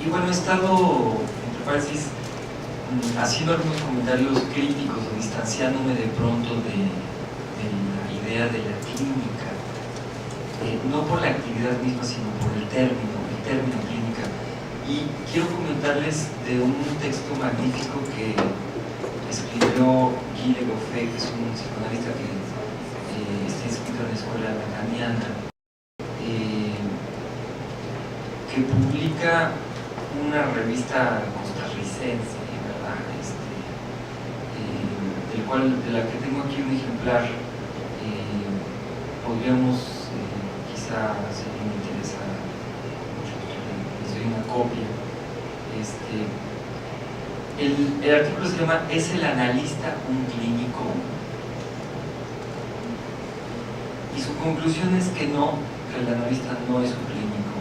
Y bueno, he estado, entre paréntesis, haciendo algunos comentarios críticos o distanciándome de pronto de la idea de la clínica, no por la actividad misma, sino por el término clínica. Y quiero comentarles de un texto magnífico que escribió Guy Legoffé, que es un psicoanalista que está inscrito en la escuela lacaniana, que publica una revista costarricense, ¿verdad? De la que tengo aquí un ejemplar. Podríamos, quizá, si alguien me interesa, les doy una copia. El artículo se llama ¿Es el analista un clínico? Y su conclusión es que no, que el analista no es un clínico,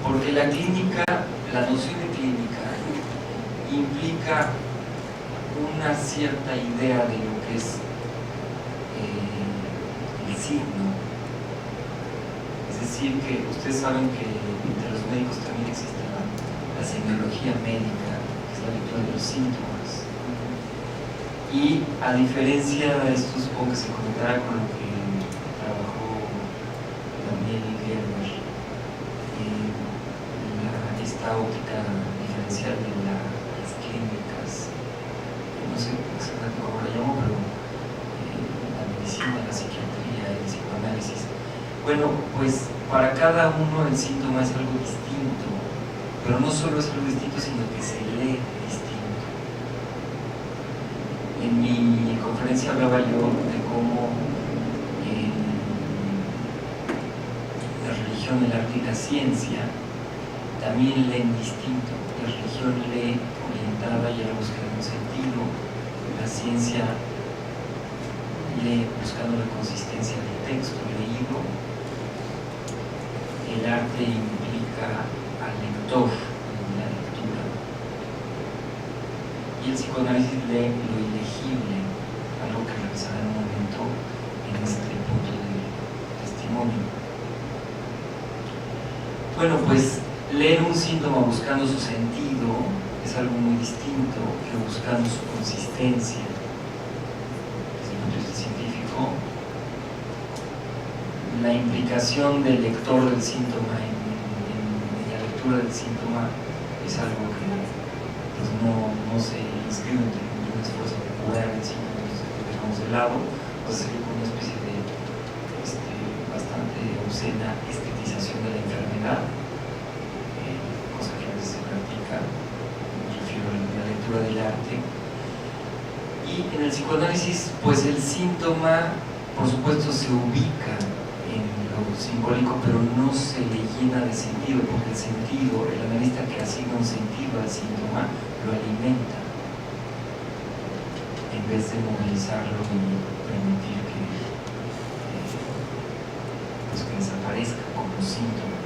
porque la clínica, la noción de clínica implica una cierta idea de lo que es el signo. Es decir, que ustedes saben que entre los médicos también existe la semiología médica, que es la lectura de los síntomas. Y a diferencia de esto, supongo que se conectará con lo que trabajó Daniel Gerber, esta óptica diferencial de las clínicas, no sé exactamente cómo la llamo, pero la medicina, la psiquiatría, el psicoanálisis. Bueno, pues para cada uno el síntoma es algo distinto, pero no solo es algo distinto, sino que se lee distinto. En mi conferencia hablaba yo de cómo la religión, el arte y la ciencia también leen distinto. La religión lee orientada y a buscar un sentido, la ciencia lee buscando la consistencia del texto leído, el arte implica al lector en la lectura, y el psicoanálisis lee lo ilegible, algo que revisará en un momento en este punto de testimonio. Bueno, pues leer un síntoma buscando su sentido es algo muy distinto que buscando su consistencia. Desde el punto de vista científico, la implicación del lector del síntoma en la lectura del síntoma es algo que pues, no se inscribe en un esfuerzo de curar el síntoma, entonces lo dejamos de lado, pues sería como una especie de bastante obscena estetización de la enfermedad, cosa que a veces se practica, me refiero a la lectura del arte. Y en el psicoanálisis, pues el síntoma, por supuesto, se ubica en lo simbólico, pero no se le llena de sentido, porque el sentido, el analista que asigna un sentido al síntoma, lo alimenta, en vez de movilizarlo y permitir que desaparezca como síntoma.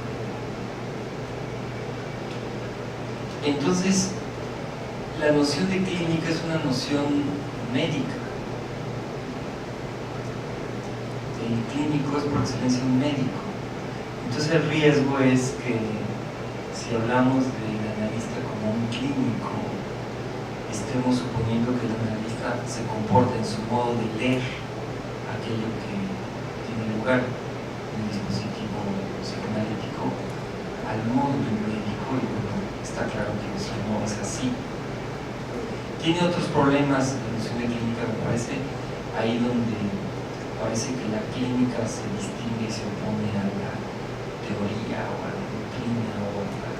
Entonces, la noción de clínica es una noción médica. El clínico es por excelencia un médico. Entonces el riesgo es que si hablamos del analista como un clínico, estemos suponiendo que el analista se comporta en su modo de leer aquello que tiene lugar en el dispositivo psicoanalítico al modo de un médico, y bueno, está claro que eso no es así. Tiene otros problemas la noción de clínica, me parece, ahí donde parece que la clínica se distingue y se opone a la teoría o a la doctrina o a la...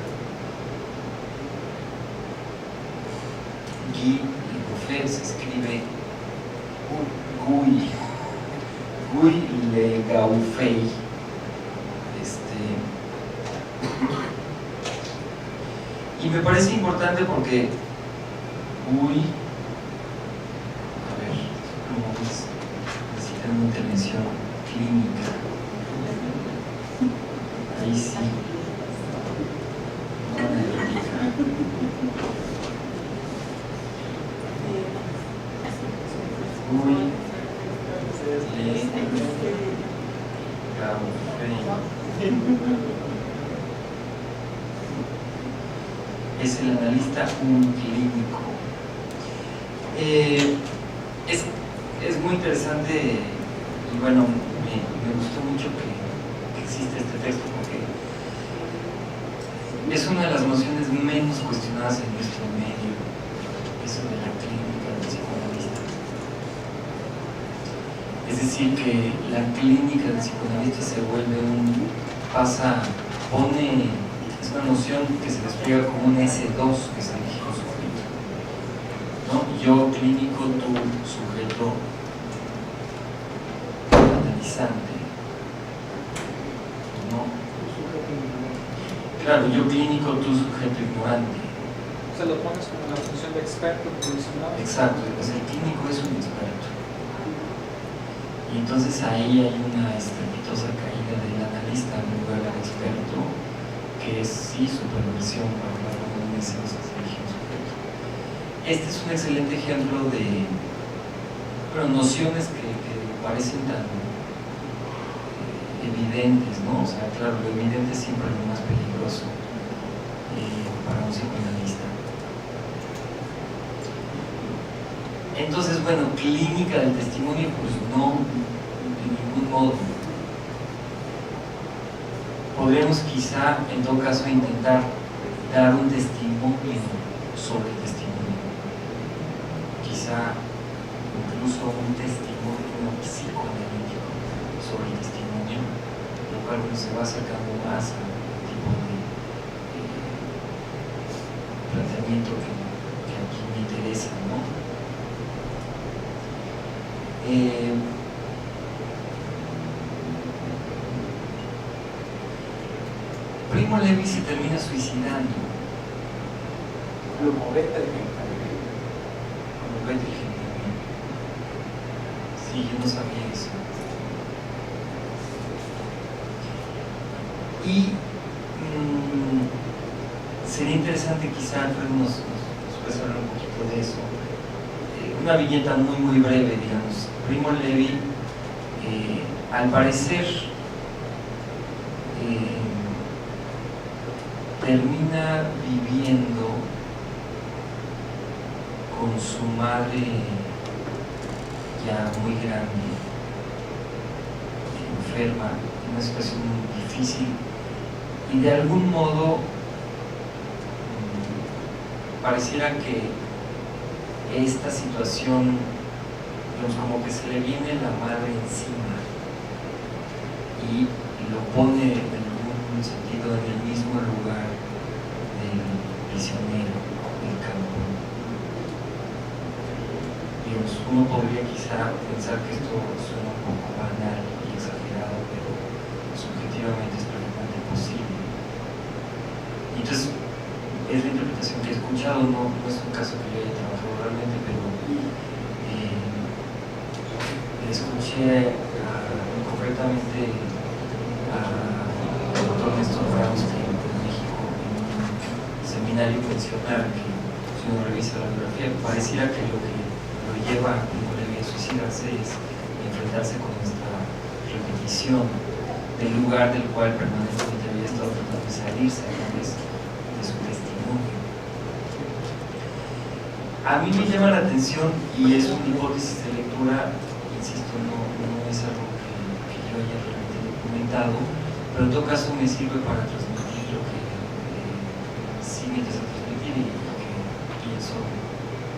Guy Legoffé se escribe Guy Legoffé. Y me parece importante porque Guy, a ver, ¿cómo es? Necesita una intervención clínica. Ahí sí. No analítica. Guy Legoffé. es el analista un clínico. Es muy interesante y bueno, me gustó mucho que existe este texto porque es una de las nociones menos cuestionadas en nuestro medio, eso de la clínica del psicoanalista. Es decir, que la clínica del psicoanalista se vuelve es una noción que se despliega como un S2 que se elige un sujeto, ¿no? Yo clínico, tú sujeto analizante, ¿no? Claro, yo clínico, tú sujeto ignorante. O sea, lo pones como la función de experto profesional. Exacto, pues el clínico es un experto. Y entonces ahí hay una estrepitosa caída del analista en lugar del experto, que es sí supervisión para la redundancia de los sujeto. Este es un excelente ejemplo de nociones que parecen tan evidentes, ¿no? O sea, claro, lo evidente es siempre lo más peligroso para un psicoanalista. Entonces, bueno, clínica del testimonio, pues no, de ningún modo. Podríamos quizá, en todo caso, intentar dar un testimonio sobre el testimonio. Quizá incluso un testimonio psicoanalítico sobre el testimonio, lo cual se va acercando más al tipo de planteamiento que aquí me interesa, ¿no? Primo Levi se termina suicidando. Como Bettelheim. Como Bettelheim también. Sí, yo no sabía eso. Y sería interesante quizá Alfredo nos puedes hablar un poquito de eso. Una viñeta muy breve, digamos. Primo Levi, al parecer, termina viviendo con su madre ya muy grande, enferma, en una situación muy difícil, y de algún modo pareciera que esta situación, digamos, como que se le viene la madre encima y lo pone en algún sentido en el mismo lugar del prisionero del campo. Digamos, uno podría quizá pensar que esto suena un poco banal y exagerado, pero subjetivamente es perfectamente posible. Y entonces, es la interpretación que he escuchado, no es un caso que yo haya trabajado realmente, pero escuché concretamente al doctor Néstor Ramos de México en un seminario mencionar que si uno revisa la biografía, pareciera que lo que lo lleva a Primo Levi a suicidarse es enfrentarse con esta repetición del lugar del cual permanentemente había estado tratando de salirse a través de su testimonio. A mí me llama la atención, y es una hipótesis de lectura, insisto, no es algo que yo haya realmente documentado, pero en todo caso me sirve para transmitir lo que sí me interesa transmitir y que pienso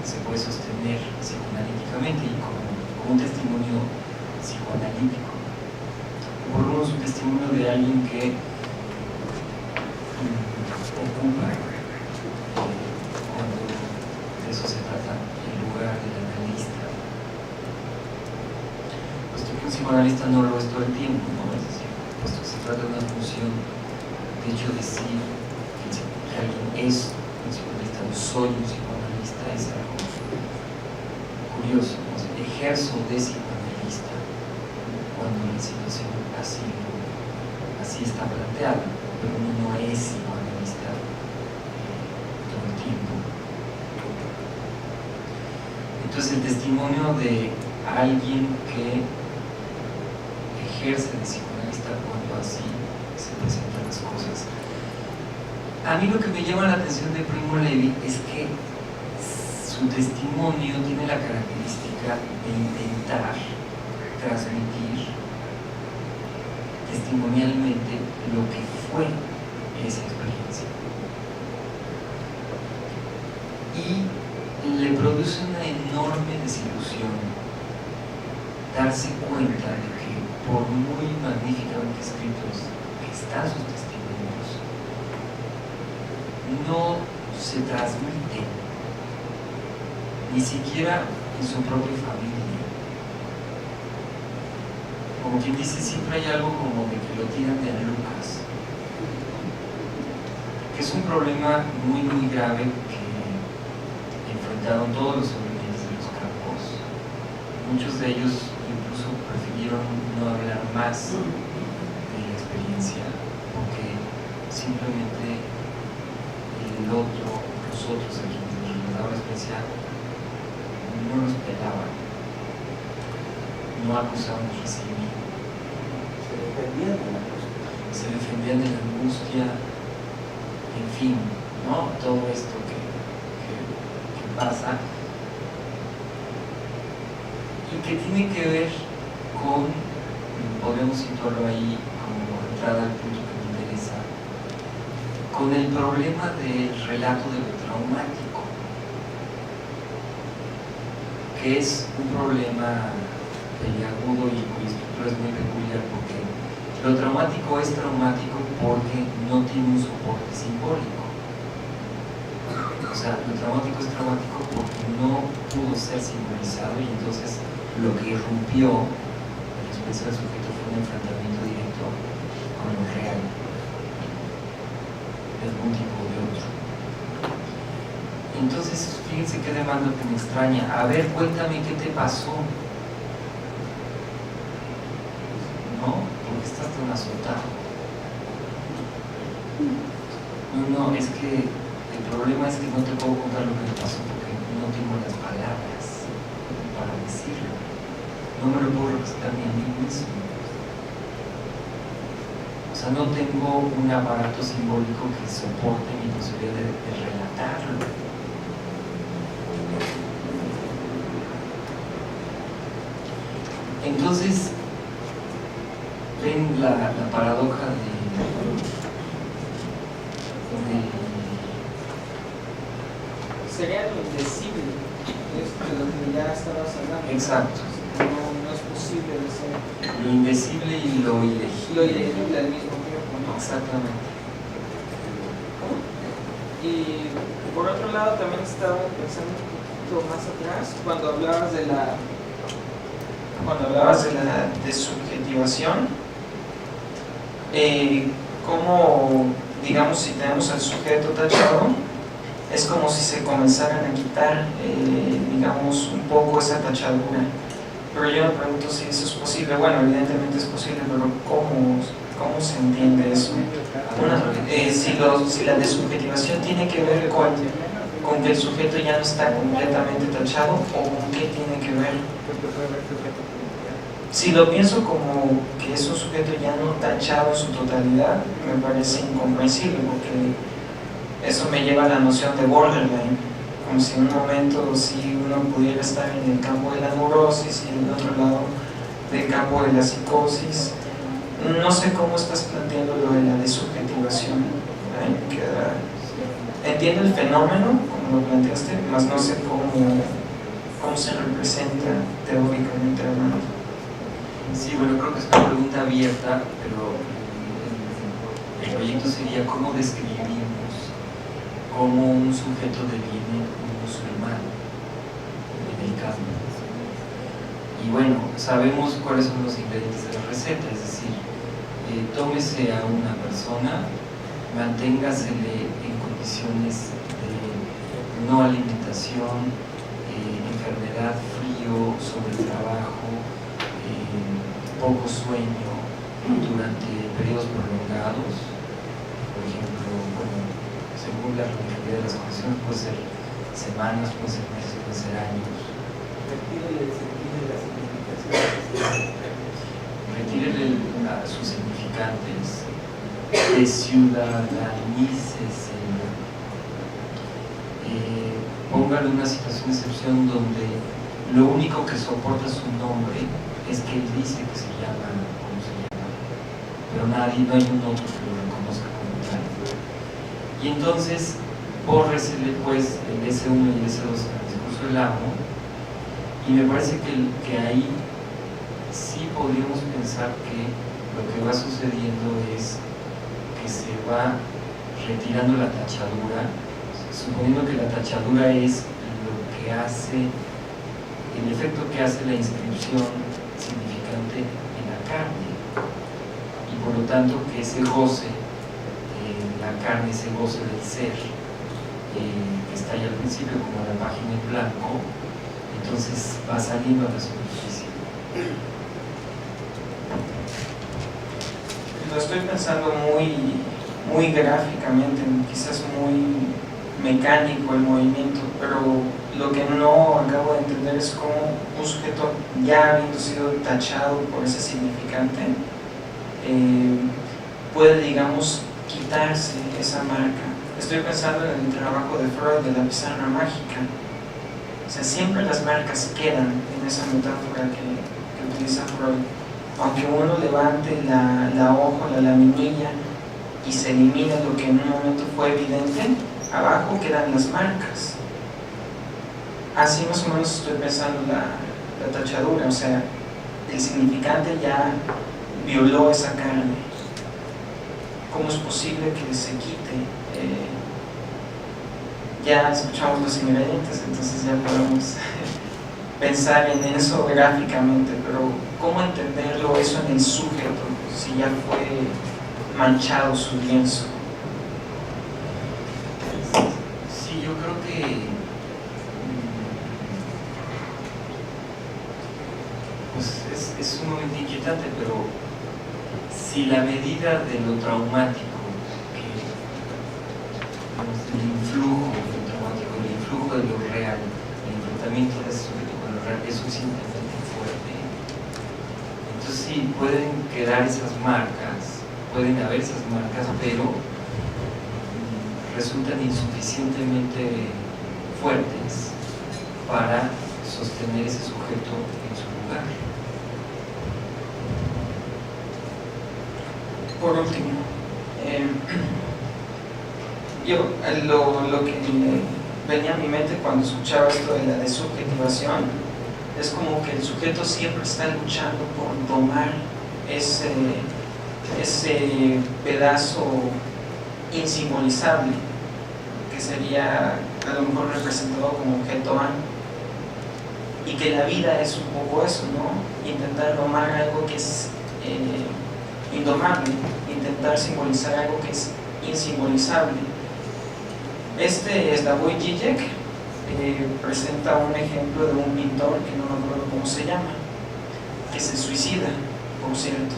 se puede sostener psicoanalíticamente y como un testimonio psicoanalítico. Por lo menos un testimonio de alguien que ocupa, cuando de eso se trata, el lugar del analista. Puesto que un psicoanalista no lo es todo el tiempo, ¿no? Es decir, puesto que se trata de una función, de hecho decir que alguien es un psicoanalista o soy un psicoanalista es algo curioso, ¿no? Ejerzo de psicoanalista cuando la situación así está planteada, pero uno no es psicoanalista todo el tiempo. Entonces el testimonio de alguien que ejerce de psicoanalista cuando así se presentan las cosas A mí lo que me llama la atención de Primo Levi es que su testimonio tiene la característica de intentar transmitir testimonialmente lo que fue esa experiencia. Y le produce una enorme desilusión darse cuenta de que por muy magníficamente escritos que están sus testimonios, no se transmiten ni siquiera en su propia familia. Como quien dice, siempre hay algo como de que lo tiran de a Lucas, que es un problema muy muy grave que enfrentaron todos los sobrevivientes de los campos. Muchos de ellos incluso prefirieron no hablar más de la experiencia porque simplemente los otros a quienes les daba la experiencia no los pelaban, no acusaban de recibir, se defendían de la angustia, en fin, ¿no? Todo esto que pasa y que tiene que ver con, podemos situarlo ahí como entrada al punto que me interesa, con el problema del relato de lo traumático, que es un problema peliagudo y cuya estructura es muy peculiar, porque lo traumático es traumático porque no tiene un soporte simbólico. O sea, lo traumático es traumático porque no pudo ser simbolizado y entonces lo que irrumpió en la experiencia del sujeto fue un enfrentamiento directo con lo real, de algún tipo o de otro. Entonces, fíjense qué demanda que me extraña. A ver, cuéntame qué te pasó. ¿No? ¿Por qué estás tan azotado? No, es que el problema es que no te puedo contar lo que me pasó porque no tengo las palabras para decirlo. No me lo puedo representar ni a mí mismo. O sea, no tengo un aparato simbólico que soporte mi posibilidad de relatarlo. Entonces, ven la paradoja de sería lo indecible, es de lo que ya estabas hablando. Exacto. No es posible de ser. Lo indecible y lo ilegible. Lo ilegible al mismo tiempo, ¿no? Exactamente. Y por otro lado también estaba pensando un poquito más atrás, cuando hablabas de la desubjetivación, como, digamos, si tenemos al sujeto tachado, es como si se comenzaran a quitar, digamos, un poco esa tachadura. Pero yo me pregunto si eso es posible. Bueno, evidentemente es posible, pero ¿cómo se entiende eso? Si la desubjetivación tiene que ver con que el sujeto ya no está completamente tachado, o con qué tiene que ver. Si lo pienso como que es un sujeto ya no tachado en su totalidad, me parece incomprensible, porque eso me lleva a la noción de borderline, como si en un momento si uno pudiera estar en el campo de la neurosis y en el otro lado del campo de la psicosis. No sé cómo estás planteando lo de la desubjetivación. Entiendo el fenómeno, como lo planteaste, mas no sé cómo se representa teóricamente hablando. Sí, bueno, creo que es una pregunta abierta, pero el proyecto sería cómo describimos cómo un sujeto deviene un musulmán en el campo. Y bueno, sabemos cuáles son los ingredientes de la receta, es decir, tómese a una persona, manténgasele en condiciones de no alimentación, enfermedad, frío, sobretrabajo, poco sueño durante periodos prolongados, por ejemplo, bueno, según la complejidad de las condiciones, puede ser semanas, puede ser meses, puede ser años. Retírele el sentido de las significaciones. Retírele sus significantes. desciudadanícese, póngalo en una situación de excepción donde lo único que soporta su nombre es que él dice que se llama como se llama, pero nadie, no hay un otro que lo reconozca como tal. Y entonces, bórresele pues el S1 y el S2 en el discurso del amo, y me parece que ahí sí podríamos pensar que lo que va sucediendo es que se va retirando la tachadura, suponiendo que la tachadura es lo que hace, el efecto que hace la inscripción significante en la carne, y por lo tanto que ese goce en la carne, ese goce del ser, que está ahí al principio como la página en blanco, entonces va saliendo a la superficie. Lo estoy pensando muy gráficamente, quizás muy mecánico el movimiento, pero lo que no acabo de entender es cómo un sujeto ya habiendo sido tachado por ese significante puede, digamos, quitarse esa marca. Estoy pensando en el trabajo de Freud de la pizarra mágica. O sea, siempre las marcas quedan en esa metáfora que utiliza Freud. Aunque uno levante la hoja, la laminilla y se elimina lo que en un momento fue evidente, abajo quedan las marcas. Así más o menos estoy pensando la tachadura, o sea, el significante ya violó esa carne. ¿Cómo es posible que se quite? Ya escuchamos los ingredientes, entonces ya podemos pensar en eso gráficamente, pero ¿cómo entenderlo eso en el sujeto si ya fue manchado su lienzo? Sí, yo creo que pues es un momento inquietante, pero si la medida de lo traumático, el influjo de lo traumático, el influjo de lo real, el enfrentamiento de ese sujeto con lo real es suficientemente fuerte, entonces sí, pueden quedar esas marcas, pueden haber esas marcas, pero resultan insuficientemente fuertes para sostener ese sujeto en su lugar. Por último, lo que venía a mi mente cuando escuchaba esto de la desubjetivación es como que el sujeto siempre está luchando por domar ese pedazo insimbolizable que sería a lo mejor representado como objeto A, y que la vida es un poco eso, ¿no? Intentar domar algo que es indomable, intentar simbolizar algo que es insimbolizable. Slavoj Žižek presenta un ejemplo de un pintor que no me acuerdo cómo se llama, que se suicida, por cierto,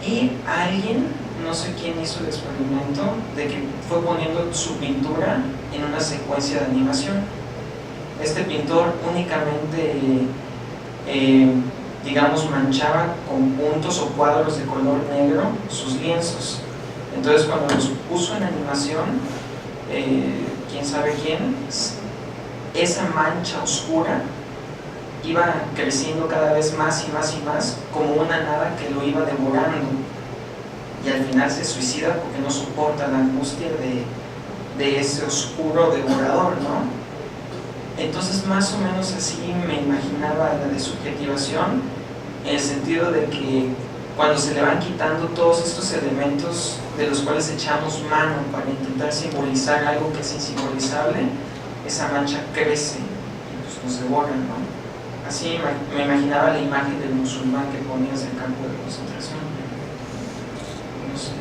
y alguien, no sé quién hizo el experimento de que fue poniendo su pintura en una secuencia de animación. Este pintor únicamente digamos manchaba con puntos o cuadros de color negro sus lienzos. Entonces cuando los puso en animación, quién sabe quién, esa mancha oscura iba creciendo cada vez más y más y más, como una nada que lo iba devorando, y al final se suicida porque no soporta la angustia de ese oscuro devorador, ¿no? Entonces más o menos así me imaginaba la desubjetivación, en el sentido de que cuando se le van quitando todos estos elementos de los cuales echamos mano para intentar simbolizar algo que es insimbolizable, esa mancha crece y pues nos devora, ¿no? Así me imaginaba la imagen del musulmán que ponías en el campo de concentración. No sé.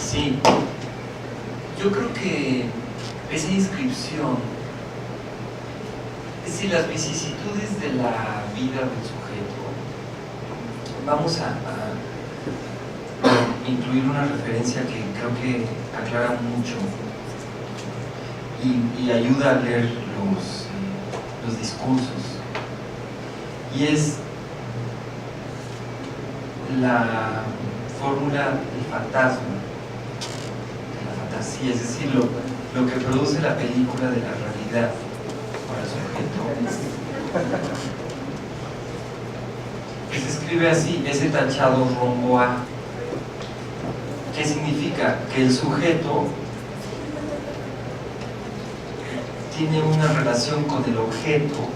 Sí, yo creo que esa inscripción, es decir, las vicisitudes de la vida del sujeto, vamos a incluir una referencia que creo que aclara mucho y ayuda a leer los discursos, y es la fórmula del fantasma, de la fantasía, es decir, lo que produce la película de la realidad para el sujeto. Que se escribe así, ese tachado rombo A. ¿Qué significa? Que el sujeto tiene una relación con el objeto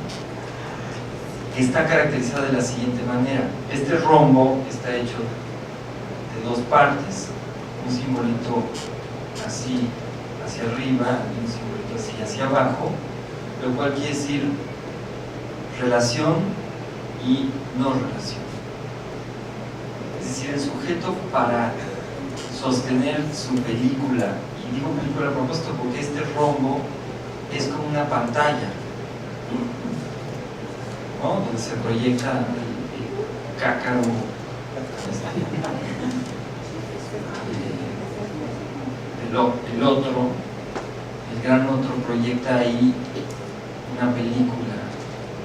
que está caracterizada de la siguiente manera. Este rombo está hecho de dos partes, un simbolito así hacia arriba y un simbolito así hacia abajo, lo cual quiere decir relación y no relación. Es decir, el sujeto, para sostener su película, y digo película a propósito porque este rombo es como una pantalla, ¿no? Donde se proyecta el cácaro, el otro, el gran otro proyecta ahí una película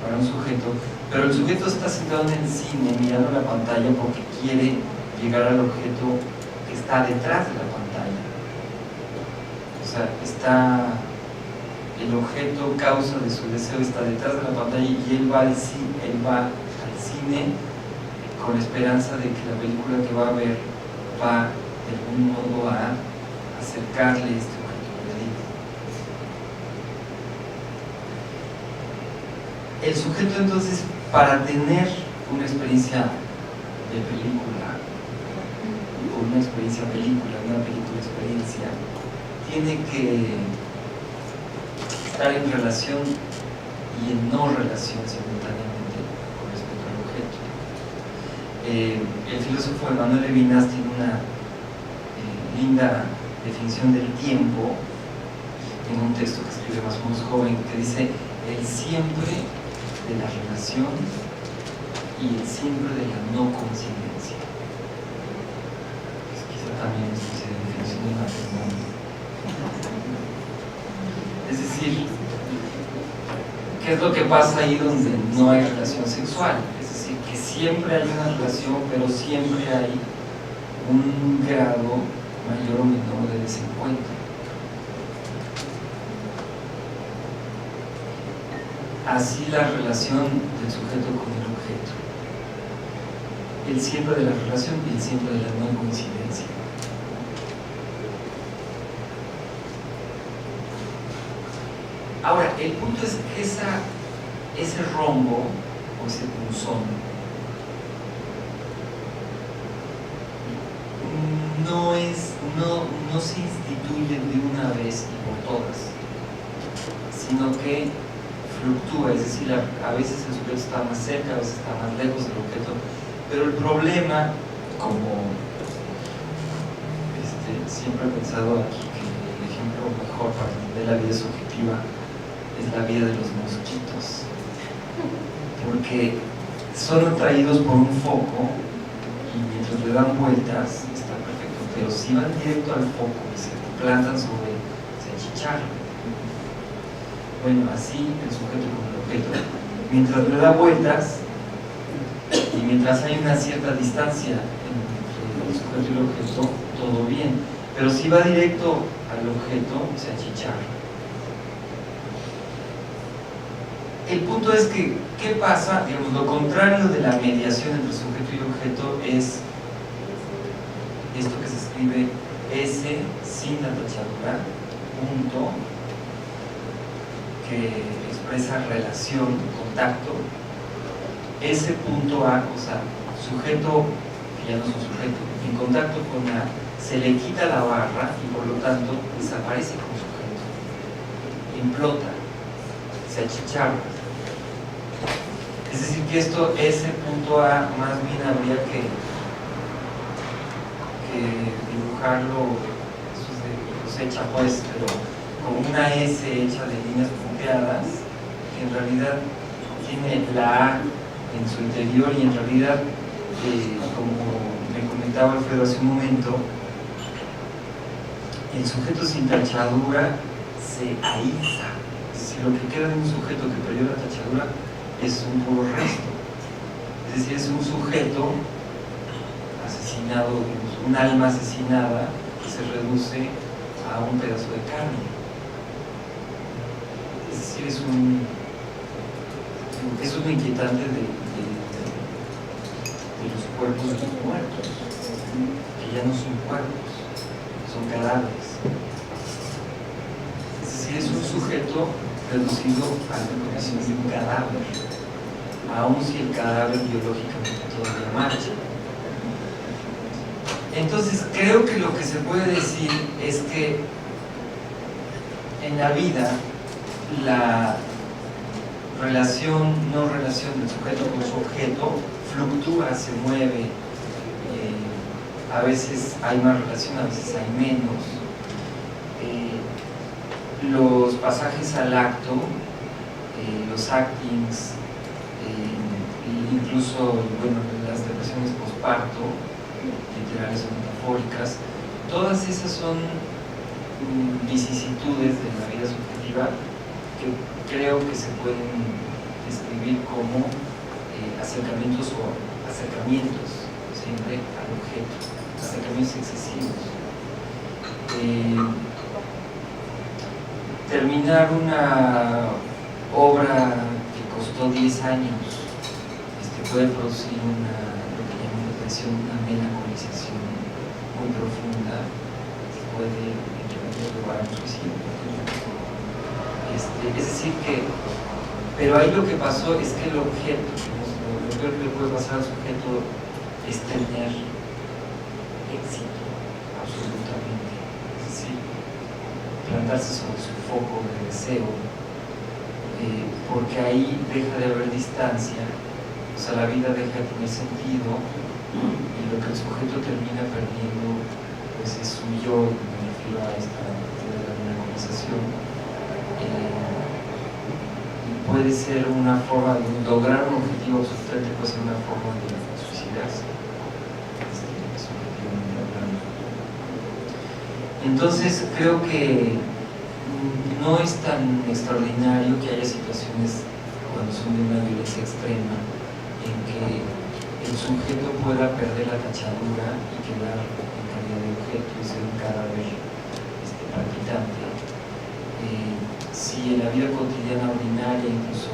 para un sujeto, pero el sujeto está sentado en el cine mirando la pantalla porque quiere llegar al objeto que está detrás de la pantalla. O sea, el objeto causa de su deseo está detrás de la pantalla y él va al cine con la esperanza de que la película que va a ver va de algún modo a acercarle este objeto perdido. El sujeto, entonces, para tener una experiencia de película, o una experiencia experiencia, tiene que estar en relación y en no relación simultáneamente con respecto al objeto. El filósofo Emmanuel Levinas tiene una linda definición del tiempo en un texto que escribe más o menos joven, que dice: el siempre de la relación y el siempre de la no coincidencia. Quizá también es una definición de matrimonio. Es decir, ¿qué es lo que pasa ahí donde no hay relación sexual? Es decir, que siempre hay una relación, pero siempre hay un grado mayor o menor de desencuentro. Así la relación del sujeto con el objeto. El siempre de la relación y el siempre de la no coincidencia. Ahora, el punto es que ese rombo o ese punzón no se instituye de una vez y por todas, sino que fluctúa, es decir, a veces el sujeto está más cerca, a veces está más lejos del objeto, pero el problema, como siempre he pensado aquí que el ejemplo mejor para entender la vida subjetiva es la vida de los mosquitos, porque son atraídos por un foco y mientras le dan vueltas está perfecto, pero si van directo al foco y se plantan sobre, se achicharran. Bueno, así el sujeto con el objeto, mientras le da vueltas y mientras hay una cierta distancia entre el sujeto y el objeto, todo bien, pero si va directo al objeto, se achicharra. El punto es que, ¿qué pasa? Digamos, lo contrario de la mediación entre sujeto y objeto es esto que se escribe S sin la tachadura, punto, que expresa relación, contacto, S punto A, o sea, sujeto, que ya no es un sujeto, en contacto con A, se le quita la barra y por lo tanto desaparece como sujeto, implota, se achicharra. Es decir, que esto, S punto A, más bien habría que dibujarlo, eso es de cosecha pues, pero con una S hecha de líneas punteadas, que en realidad tiene la A en su interior y en realidad, como me comentaba Alfredo hace un momento, el sujeto sin tachadura se aiza. Es decir, lo que queda de un sujeto que perdió la tachadura es un puro resto. Es decir, es un sujeto asesinado, digamos, un alma asesinada que se reduce a un pedazo de carne. Es decir, es una inquietante de los cuerpos de los muertos, que ya no son cuerpos, son cadáveres. Es decir, es un sujeto reducido a la condición de un cadáver, aun si el cadáver biológicamente todavía marcha. Entonces creo que lo que se puede decir es que en la vida la no relación del sujeto con su objeto fluctúa, se mueve, a veces hay más relación, a veces hay menos. Los pasajes al acto, los actings, incluso las depresiones posparto, literales o metafóricas, todas esas son vicisitudes de la vida subjetiva que creo que se pueden describir como acercamientos siempre al objeto, acercamientos excesivos. Terminar una obra que costó 10 años puede producir lo que llaman depresión, una melancolización muy profunda que puede llevar a un suicidio. Es decir pero ahí lo que pasó es que el objeto, lo peor que le puede pasar al sujeto es tener éxito, absolutamente. Es decir, plantarse sobre su foco de deseo, porque ahí deja de haber distancia, o sea, la vida deja de tener sentido y lo que el sujeto termina perdiendo pues es su yo, me refiero a esta de la conversación. Puede ser una forma de lograr un objetivo absolutamente, puede ser una forma de suicidarse. Entonces creo que no es tan extraordinario que haya situaciones cuando son de una violencia extrema en que el sujeto pueda perder la tachadura y quedar en calidad de objeto y ser un cadáver palpitante. Si en la vida cotidiana ordinaria, incluso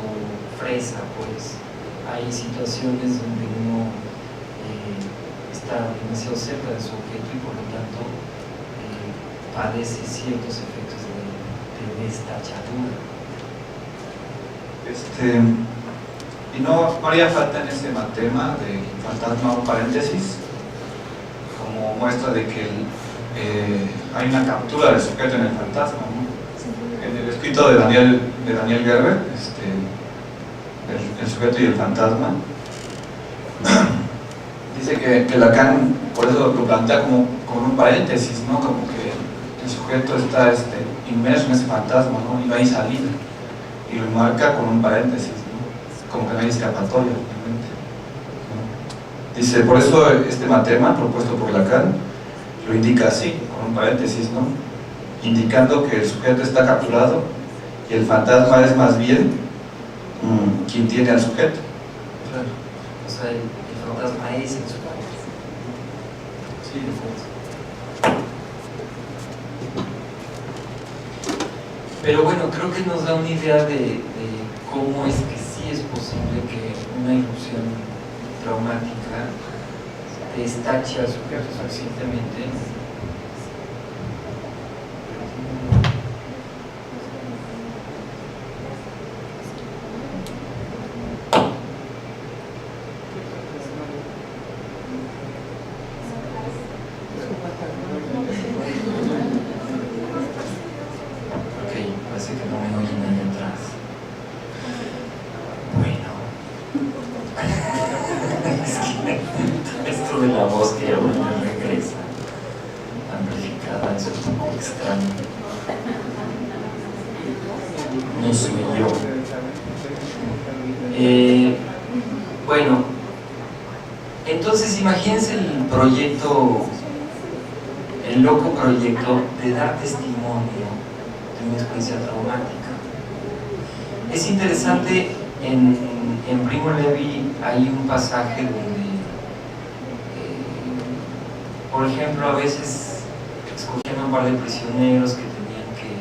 fresa, pues hay situaciones donde uno está demasiado cerca de su objeto y por lo tanto padece ciertos efectos de destachadura. Y no haría falta en ese tema de fantasma un paréntesis como muestra de que hay una captura del sujeto en el fantasma, ¿no? En el escrito de Daniel Gerber, el sujeto y el fantasma, dice que Lacan por eso lo plantea como un paréntesis, ¿no? Como que el sujeto está inmerso en ese fantasma, ¿no? Y no hay salida, y lo marca con un paréntesis, ¿no? Como que no hay escapatoria, realmente, ¿no? Dice, por eso este matema propuesto por Lacan lo indica así, con un paréntesis, ¿no? Indicando que el sujeto está capturado y el fantasma es más bien quien tiene al sujeto. Claro, o sea, el fantasma es el sujeto. Sí, de fondo. Pero bueno, creo que nos da una idea de cómo es que sí es posible que una irrupción traumática destache al sujeto suficientemente bueno, entonces imagínense el loco proyecto de dar testimonio de una experiencia traumática. Es interesante, en Primo Levi hay un pasaje donde, por ejemplo, a veces escogían un par de prisioneros que tenían que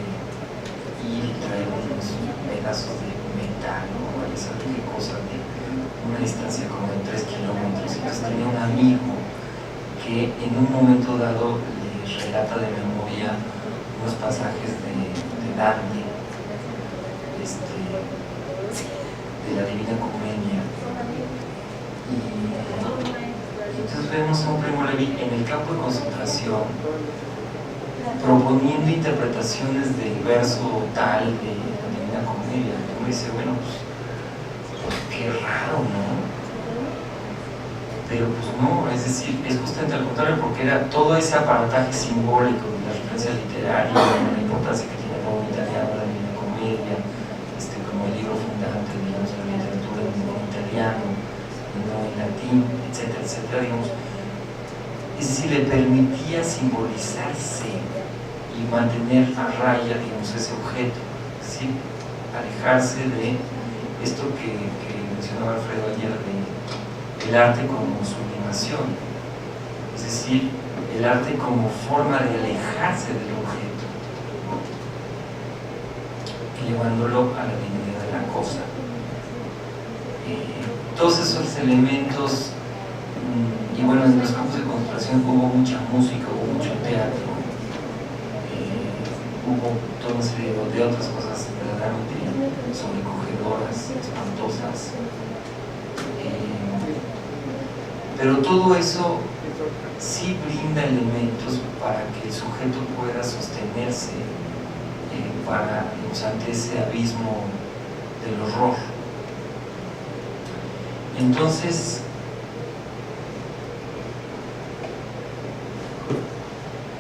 ir y traer unos pedazos de metal o no saber qué cosa de una distancia como de 3 kilómetros. Entonces tenía un amigo que en un momento dado le relata de memoria unos pasajes de Dante, de la Divina Comedia. Y entonces vemos a un Primo Levi en el campo de concentración proponiendo interpretaciones del verso tal de la Divina Comedia. Y uno dice, bueno, pues qué raro, ¿no? Pero pues no, es decir, es justamente al contrario, porque era todo ese aparataje simbólico de la referencia literaria, la importancia que tiene el nuevo italiano, la Divina Comedia, como el libro fundante, digamos, de la literatura en nuevo italiano, en nuevo latín, etcétera, etcétera, digamos. Es decir, le permitía simbolizarse y mantener a raya, digamos, ese objeto, ¿sí? Alejarse de esto que mencionaba Alfredo ayer, el arte como sublimación, es decir, el arte como forma de alejarse del objeto, llevándolo a la dignidad de la cosa. Todos esos elementos, y bueno, en los campos de concentración hubo mucha música, hubo mucho teatro, hubo toda una serie de otras cosas verdaderamente sobrecogedoras, espantosas. Pero todo eso sí brinda elementos para que el sujeto pueda sostenerse ante ese abismo del horror. Entonces,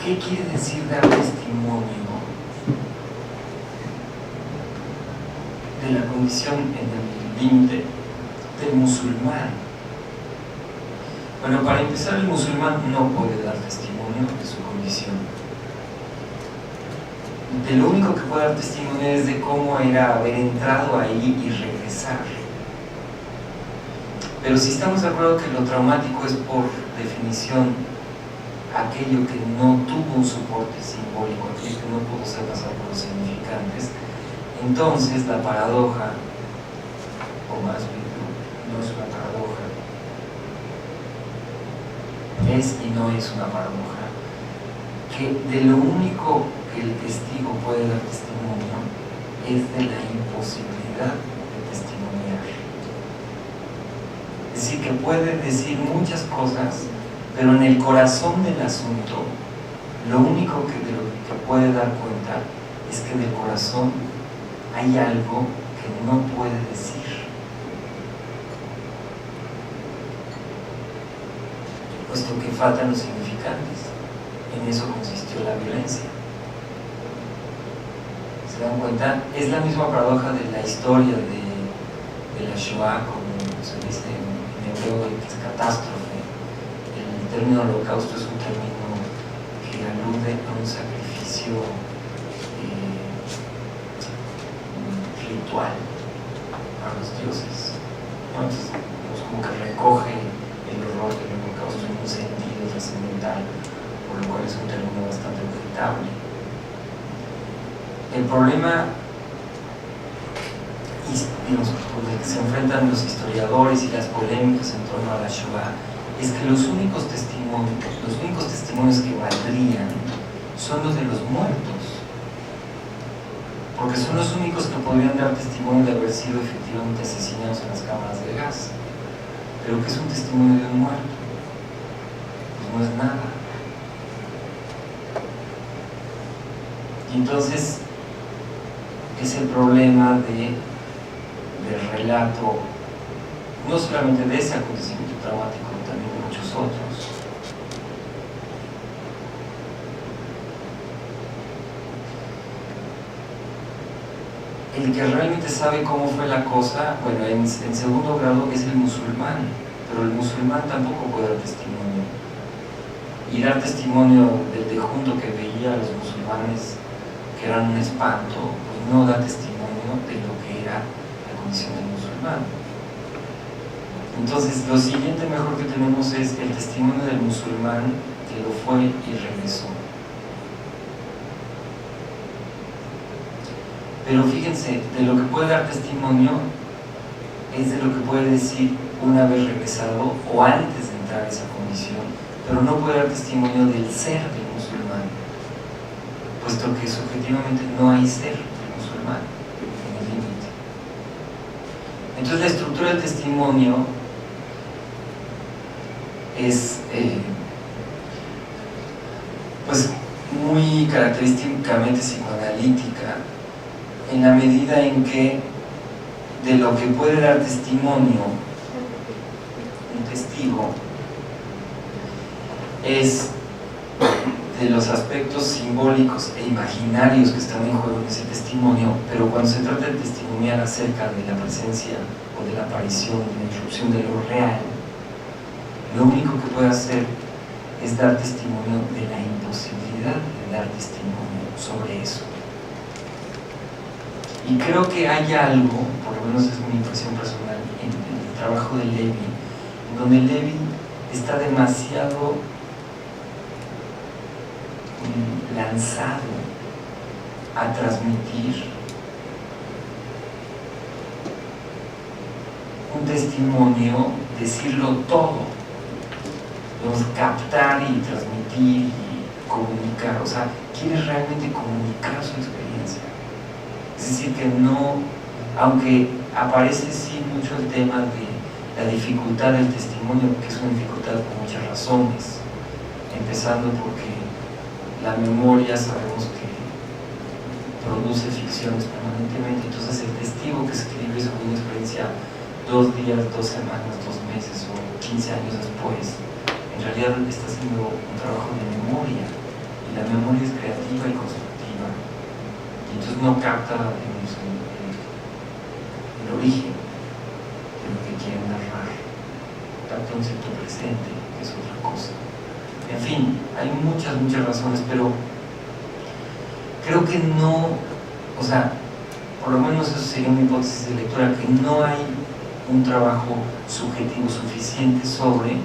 ¿qué quiere decir dar testimonio de la condición en el límite del musulmán? Bueno, para empezar, el musulmán no puede dar testimonio de su condición. De lo único que puede dar testimonio es de cómo era haber entrado ahí y regresar. Pero si estamos de acuerdo que lo traumático es por definición aquello que no tuvo un soporte simbólico, aquello que no pudo ser pasado por los significantes, entonces la paradoja, o más bien no es una paradoja, es y no es una paradoja, que de lo único que el testigo puede dar testimonio es de la imposibilidad de testimoniar. Es decir, que puede decir muchas cosas, pero en el corazón del asunto, lo único de lo que puede dar cuenta es que del corazón hay algo que no puede decir. Puesto que faltan los significantes. En eso consistió la violencia. ¿Se dan cuenta? Es la misma paradoja de la historia de la Shoah, como se dice en hebreo, que es catástrofe. El término holocausto es un término que alude a un sacrificio ritual a los dioses. Entonces, pues como que recoge el horror del holocausto en un sentido trascendental, por lo cual es un término bastante objetable. El problema, digamos, con el que se enfrentan los historiadores y las polémicas en torno a la Shoah, es que los únicos testimonios que valdrían son los de los muertos, porque son los únicos que podrían dar testimonio de haber sido efectivamente asesinados en las cámaras de gas. Pero ¿qué es un testimonio de un muerto? Pues no es nada. Y entonces es el problema del relato, no solamente de ese acontecimiento traumático, también de muchos otros. El que realmente sabe cómo fue la cosa, bueno, en segundo grado es el musulmán, pero el musulmán tampoco puede dar testimonio. Y dar testimonio del de junto que veía a los musulmanes que eran un espanto, pues no da testimonio de lo que era la condición del musulmán. Entonces, lo siguiente mejor que tenemos es el testimonio del musulmán que lo fue y regresó. Pero fíjense, de lo que puede dar testimonio es de lo que puede decir una vez regresado o antes de entrar a esa condición, pero no puede dar testimonio del ser del musulmán, puesto que subjetivamente no hay ser del musulmán en el límite. Entonces la estructura del testimonio es pues muy característicamente psicoanalítica, en la medida en que de lo que puede dar testimonio un testigo es de los aspectos simbólicos e imaginarios que están en juego en ese testimonio, pero cuando se trata de testimoniar acerca de la presencia o de la aparición, de la irrupción de lo real, lo único que puede hacer es dar testimonio de la imposibilidad de dar testimonio sobre eso. Y creo que hay algo, por lo menos es mi impresión personal, en el trabajo de Levi, en donde Levi está demasiado lanzado a transmitir un testimonio, decirlo todo, captar y transmitir y comunicar, o sea, quiere realmente comunicar su experiencia. Es decir, que no, aunque aparece sí mucho el tema de la dificultad del testimonio, que es una dificultad por muchas razones, empezando porque la memoria sabemos que produce ficciones permanentemente, entonces el testigo que escribe sobre una experiencia 2 días, 2 semanas, 2 meses o 15 años después, en realidad está haciendo un trabajo de memoria, y la memoria es creativa y constructiva, y entonces no capta, digamos, el origen de lo que quiere narrar, capta un cierto presente, que es otra cosa. En fin, hay muchas razones, pero creo que no, o sea, por lo menos eso sería una hipótesis de lectura, que no hay un trabajo subjetivo suficiente sobre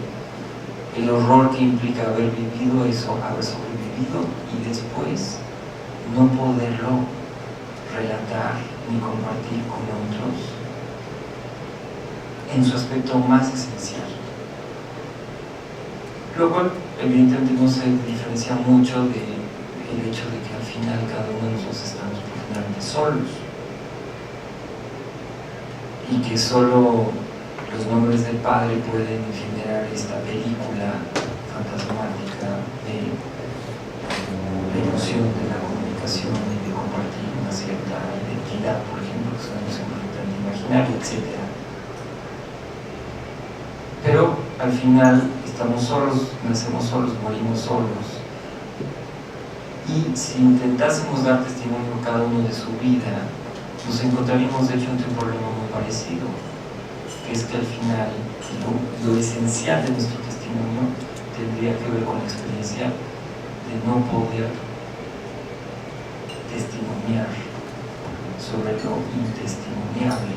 el horror que implica haber vivido eso, haber sobrevivido y después no poderlo relatar ni compartir con otros en su aspecto más esencial. Lo cual evidentemente no se diferencia mucho del hecho de que al final cada uno de nosotros estamos profundamente solos y que solo los nombres del Padre pueden generar esta película fantasmática de la ilusión de la comunicación y de compartir una cierta identidad, por ejemplo, que es una ilusión perfectamente imaginaria, etc. Pero al final estamos solos, nacemos solos, morimos solos, y si intentásemos dar testimonio cada uno de su vida, nos encontraríamos de hecho ante un problema muy parecido, que es que al final lo esencial de nuestro testimonio tendría que ver con la experiencia de no poder testimoniar sobre lo intestimoniable.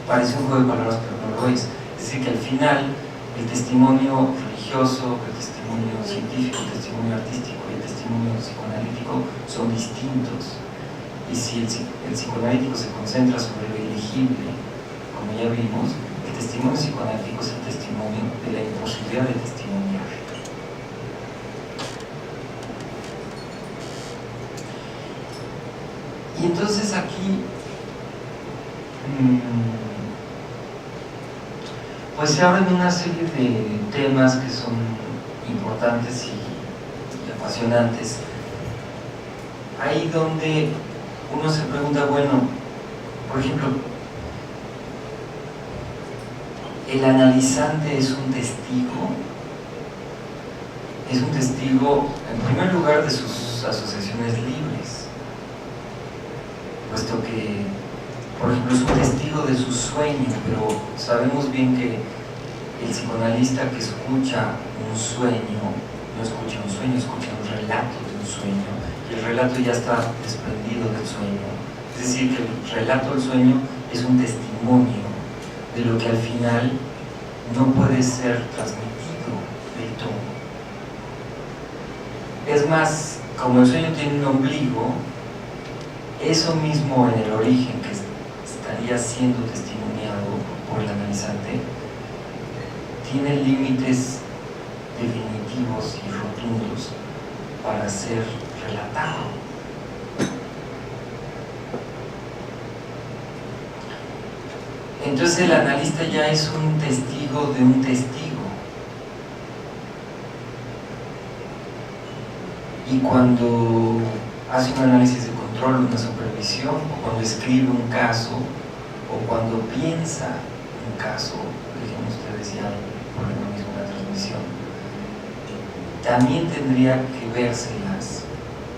Parece un juego de palabras, pero no lo es. Es decir, que al final el testimonio religioso, el testimonio científico, el testimonio artístico y el testimonio psicoanalítico son distintos. Y si el psicoanalítico se concentra sobre lo elegible, como ya vimos, el testimonio psicoanalítico es el testimonio de la imposibilidad de testimoniar. Y entonces aquí pues se abren una serie de temas que son importantes y apasionantes. Ahí donde uno se pregunta, bueno, por ejemplo, ¿el analizante es un testigo? Es un testigo, en primer lugar, de sus asociaciones libres, puesto que, por ejemplo, es un testigo de su sueño, pero sabemos bien que el psicoanalista que escucha un sueño, no escucha un sueño, escucha un relato de un sueño, y el relato ya está desprendido del sueño. Es decir, que el relato del sueño es un testimonio de lo que al final no puede ser transmitido del todo. Es más, como el sueño tiene un ombligo, eso mismo en el origen que estaría siendo testimoniado por el analizante tiene límites definitivos y rotundos para ser relatado. Entonces el analista ya es un testigo de un testigo. Y cuando hace un análisis de control, una supervisión, o cuando escribe un caso, o cuando piensa un caso, dijeron ustedes ya por lo mismo en la transmisión, también tendría que vérselas,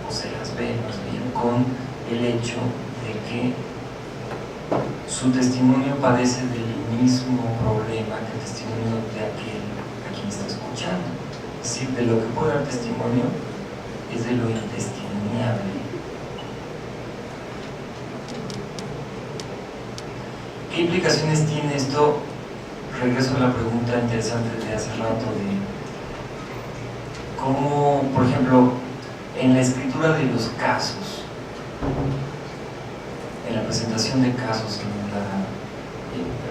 o se las ve más bien, con el hecho de que su testimonio padece del mismo problema que el testimonio de aquel a quien está escuchando. Es decir, de lo que puede dar testimonio es de lo intestimoniable. ¿Qué implicaciones tiene esto? Regreso a la pregunta interesante de hace rato de cómo, por ejemplo, en la escritura de los casos, en la presentación de casos,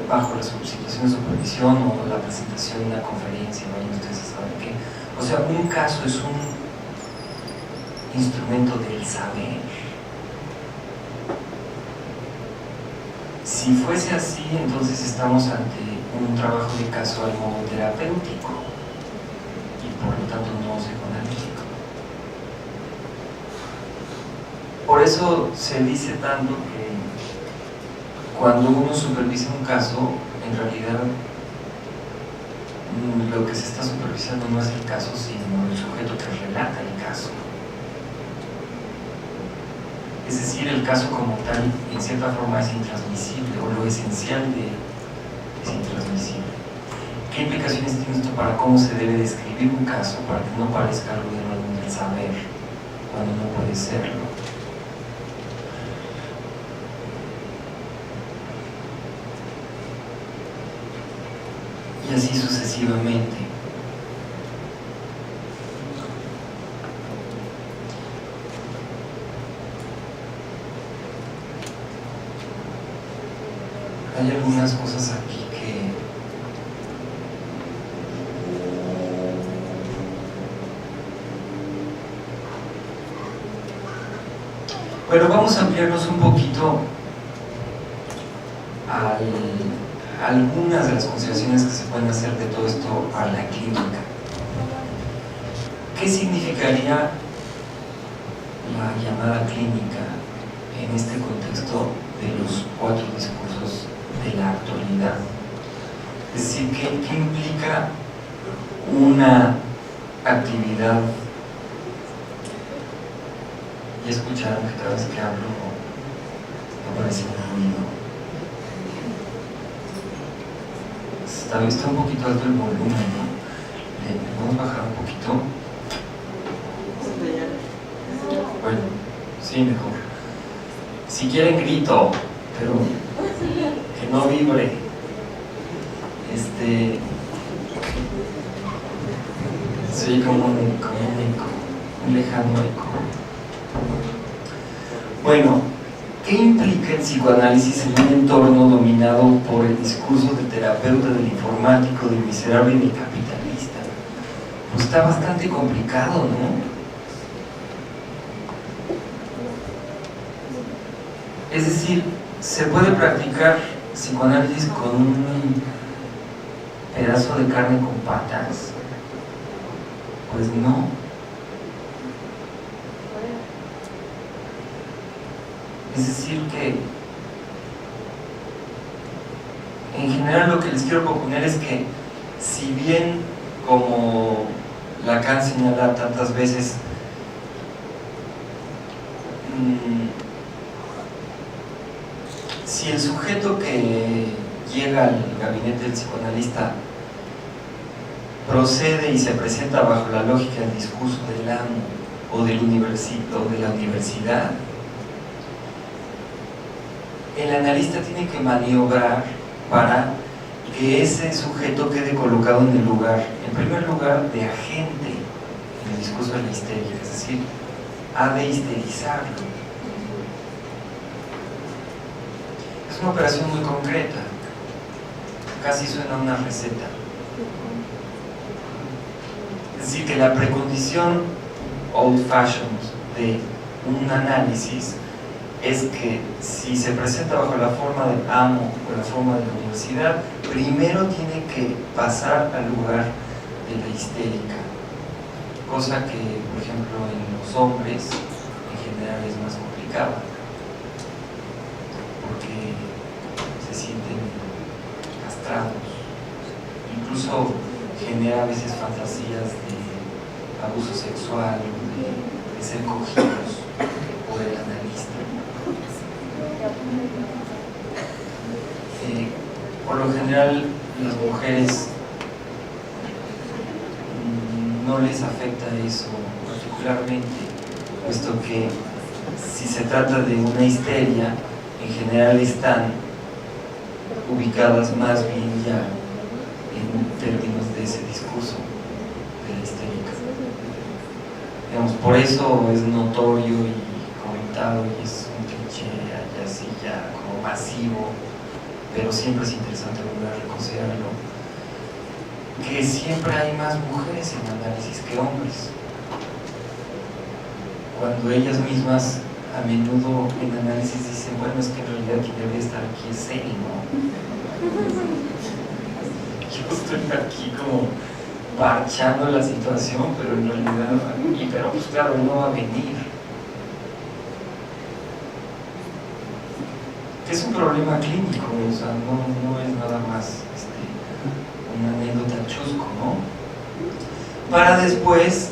bajo la situación de supervisión o la presentación de una conferencia, vayan ustedes a saber qué. O sea, un caso es un instrumento del saber. Si fuese así, entonces estamos ante un trabajo de caso al modo terapéutico y por lo tanto no psicoanalítico. Por eso se dice tanto que cuando uno supervisa un caso, en realidad lo que se está supervisando no es el caso, sino el sujeto que relata el caso. Es decir, el caso como tal, en cierta forma, es intransmisible, o lo esencial de él es intransmisible. ¿Qué implicaciones tiene esto para cómo se debe describir un caso para que no parezca algo del saber, cuando no puede serlo? Y así sucesivamente. Hay algunas cosas aquí que bueno, vamos a ampliarnos un poquito a algunas de las consideraciones que se pueden hacer de todo esto para la clínica. ¿Qué significaría la llamada clínica en este contexto de los 4 discursos de la actualidad? Es decir, ¿qué implica una actividad? Ya escucharon que cada vez que hablo no parece un ruido. Está un poquito alto el volumen, ¿no? ¿Podemos bajar un poquito? Bueno, sí, mejor. Si quieren grito, pero que no vibre. Soy como un eco, un lejano eco. Bueno, ¿qué implica el psicoanálisis en un entorno dominado por el discurso del terapeuta, del informático, del miserable y del capitalista? Pues está bastante complicado, ¿no? Es decir, ¿se puede practicar psicoanálisis con un pedazo de carne con patas? Pues no. Es decir que en general lo que les quiero proponer es que si bien, como Lacan señala tantas veces, si el sujeto que llega al gabinete del psicoanalista procede y se presenta bajo la lógica del discurso del amo o del o de la universidad, el analista tiene que maniobrar para que ese sujeto quede colocado en el lugar, en primer lugar, de agente en el discurso de la histeria, es decir, ha de histerizarlo. Es una operación muy concreta, casi suena a una receta. Es decir, que la precondición old-fashioned de un análisis es que si se presenta bajo la forma del amo o la forma de la universidad, primero tiene que pasar al lugar de la histérica, cosa que, por ejemplo, en los hombres en general es más complicada, porque se sienten castrados, incluso genera a veces fantasías de abuso sexual, de ser cogidos por el analista. Por lo general las mujeres no les afecta eso particularmente, puesto que si se trata de una histeria, en general están ubicadas más bien ya en términos de ese discurso de la histérica. Digamos, por eso es notorio y comentado y es un cliché y así ya como masivo, pero siempre es interesante volver a reconsiderarlo, que siempre hay más mujeres en análisis que hombres, cuando ellas mismas a menudo en análisis dicen, bueno, es que en realidad quien debe estar aquí es él, ¿no? Yo estoy aquí como parchando la situación, pero en realidad, pero pues claro, él no va a venir. Es un problema clínico, o sea, no es nada más una anécdota chusco, ¿no? Para después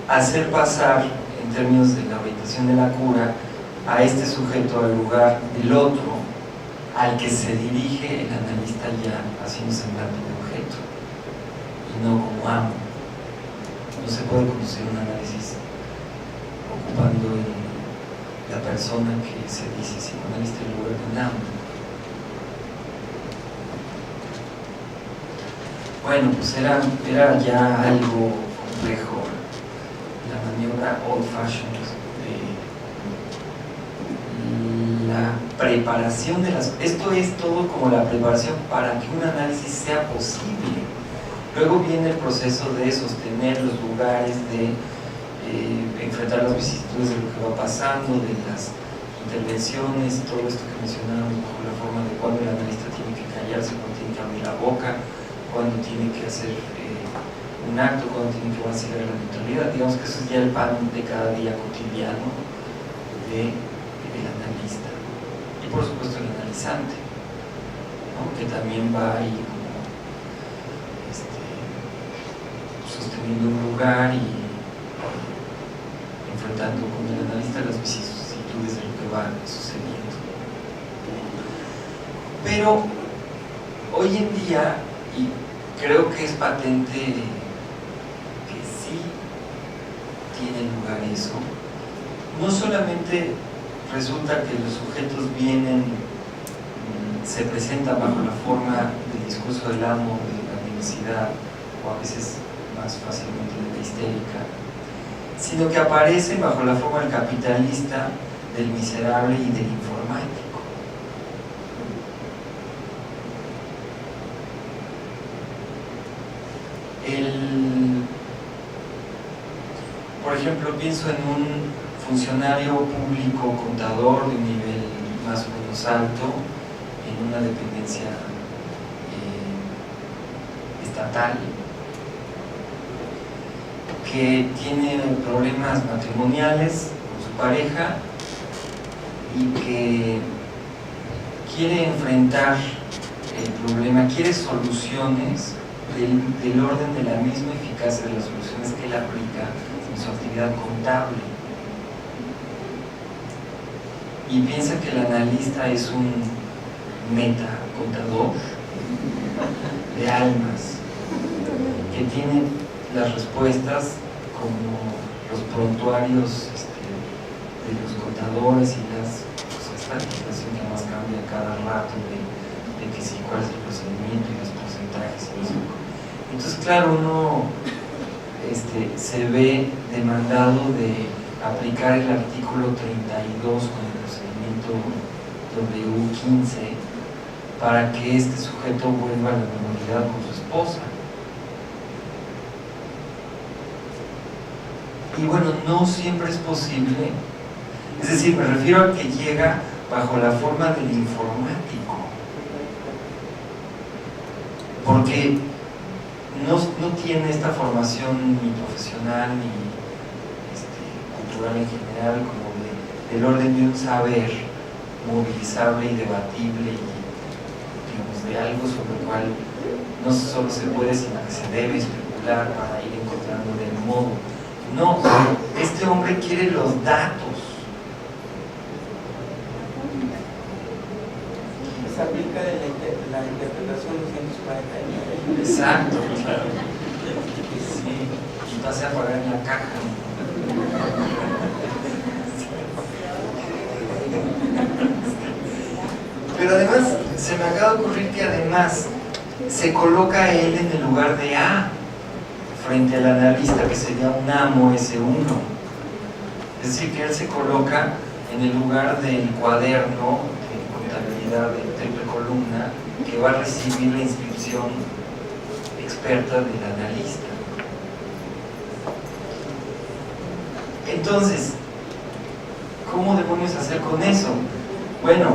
hacer pasar, en términos de la orientación de la cura, a este sujeto al lugar del otro, al que se dirige el analista ya haciendo semblante de objeto, y no como amo. No se puede conducir un análisis ocupando la persona que se dice psicoanalista en lugar de un amo. Bueno, pues era ya algo complejo la maniobra old fashioned de la preparación de las... Esto es todo como la preparación para que un análisis sea posible. Luego viene el proceso de sostener los lugares, de enfrentar las vicisitudes de lo que va pasando, de las intervenciones, todo esto que mencionábamos bajo la forma de cuando el analista tiene que callarse, cuando tiene que abrir la boca, cuando tiene que hacer un acto, cuando tiene que vacilar la neutralidad. Digamos que eso es ya el pan de cada día cotidiano del analista. Y por supuesto el analizante, ¿no? Que también va ahí como sosteniendo un lugar y enfrentando con el analista las vicisitudes de lo que va sucediendo. Pero hoy en día, y creo que es patente que sí tiene lugar eso, no solamente resulta que los sujetos vienen, se presentan bajo la forma del discurso del amo, de la universidad, o a veces más fácilmente de la histérica, sino que aparecen bajo la forma del capitalista, del miserable y del informático. Por ejemplo, pienso en un funcionario público, contador de un nivel más o menos alto, en una dependencia estatal, que tiene problemas matrimoniales con su pareja y que quiere enfrentar el problema, quiere soluciones del orden de la misma eficacia de las soluciones que él aplica en su actividad contable. Y piensa que el analista es un meta contador de almas que tiene las respuestas como los prontuarios de los contadores y esta legislación que más cambia cada rato de que sí, cuál es el procedimiento y los porcentajes y los... Entonces, claro, uno se ve demandado de aplicar el artículo 32 con el procedimiento W15 para que este sujeto vuelva a la normalidad con su esposa. Y bueno, no siempre es posible, es decir, me refiero a que llega bajo la forma del informático, porque no tiene esta formación ni profesional ni cultural en general, como del orden de un saber movilizable y debatible y, digamos, de algo sobre el cual no solo se puede, sino que se debe especular para ir encontrando el modo. No, este hombre quiere los datos. Se aplica la interpretación 249. Exacto, claro. Sí, y pase a pagar en la caja. Pero además, se me acaba de ocurrir que además se coloca a él en el lugar de A frente al analista, que sería un amo S1. Es decir, que él se coloca en el lugar del cuaderno de contabilidad de triple columna que va a recibir la inscripción experta del analista. Entonces, ¿cómo demonios hacer con eso? Bueno,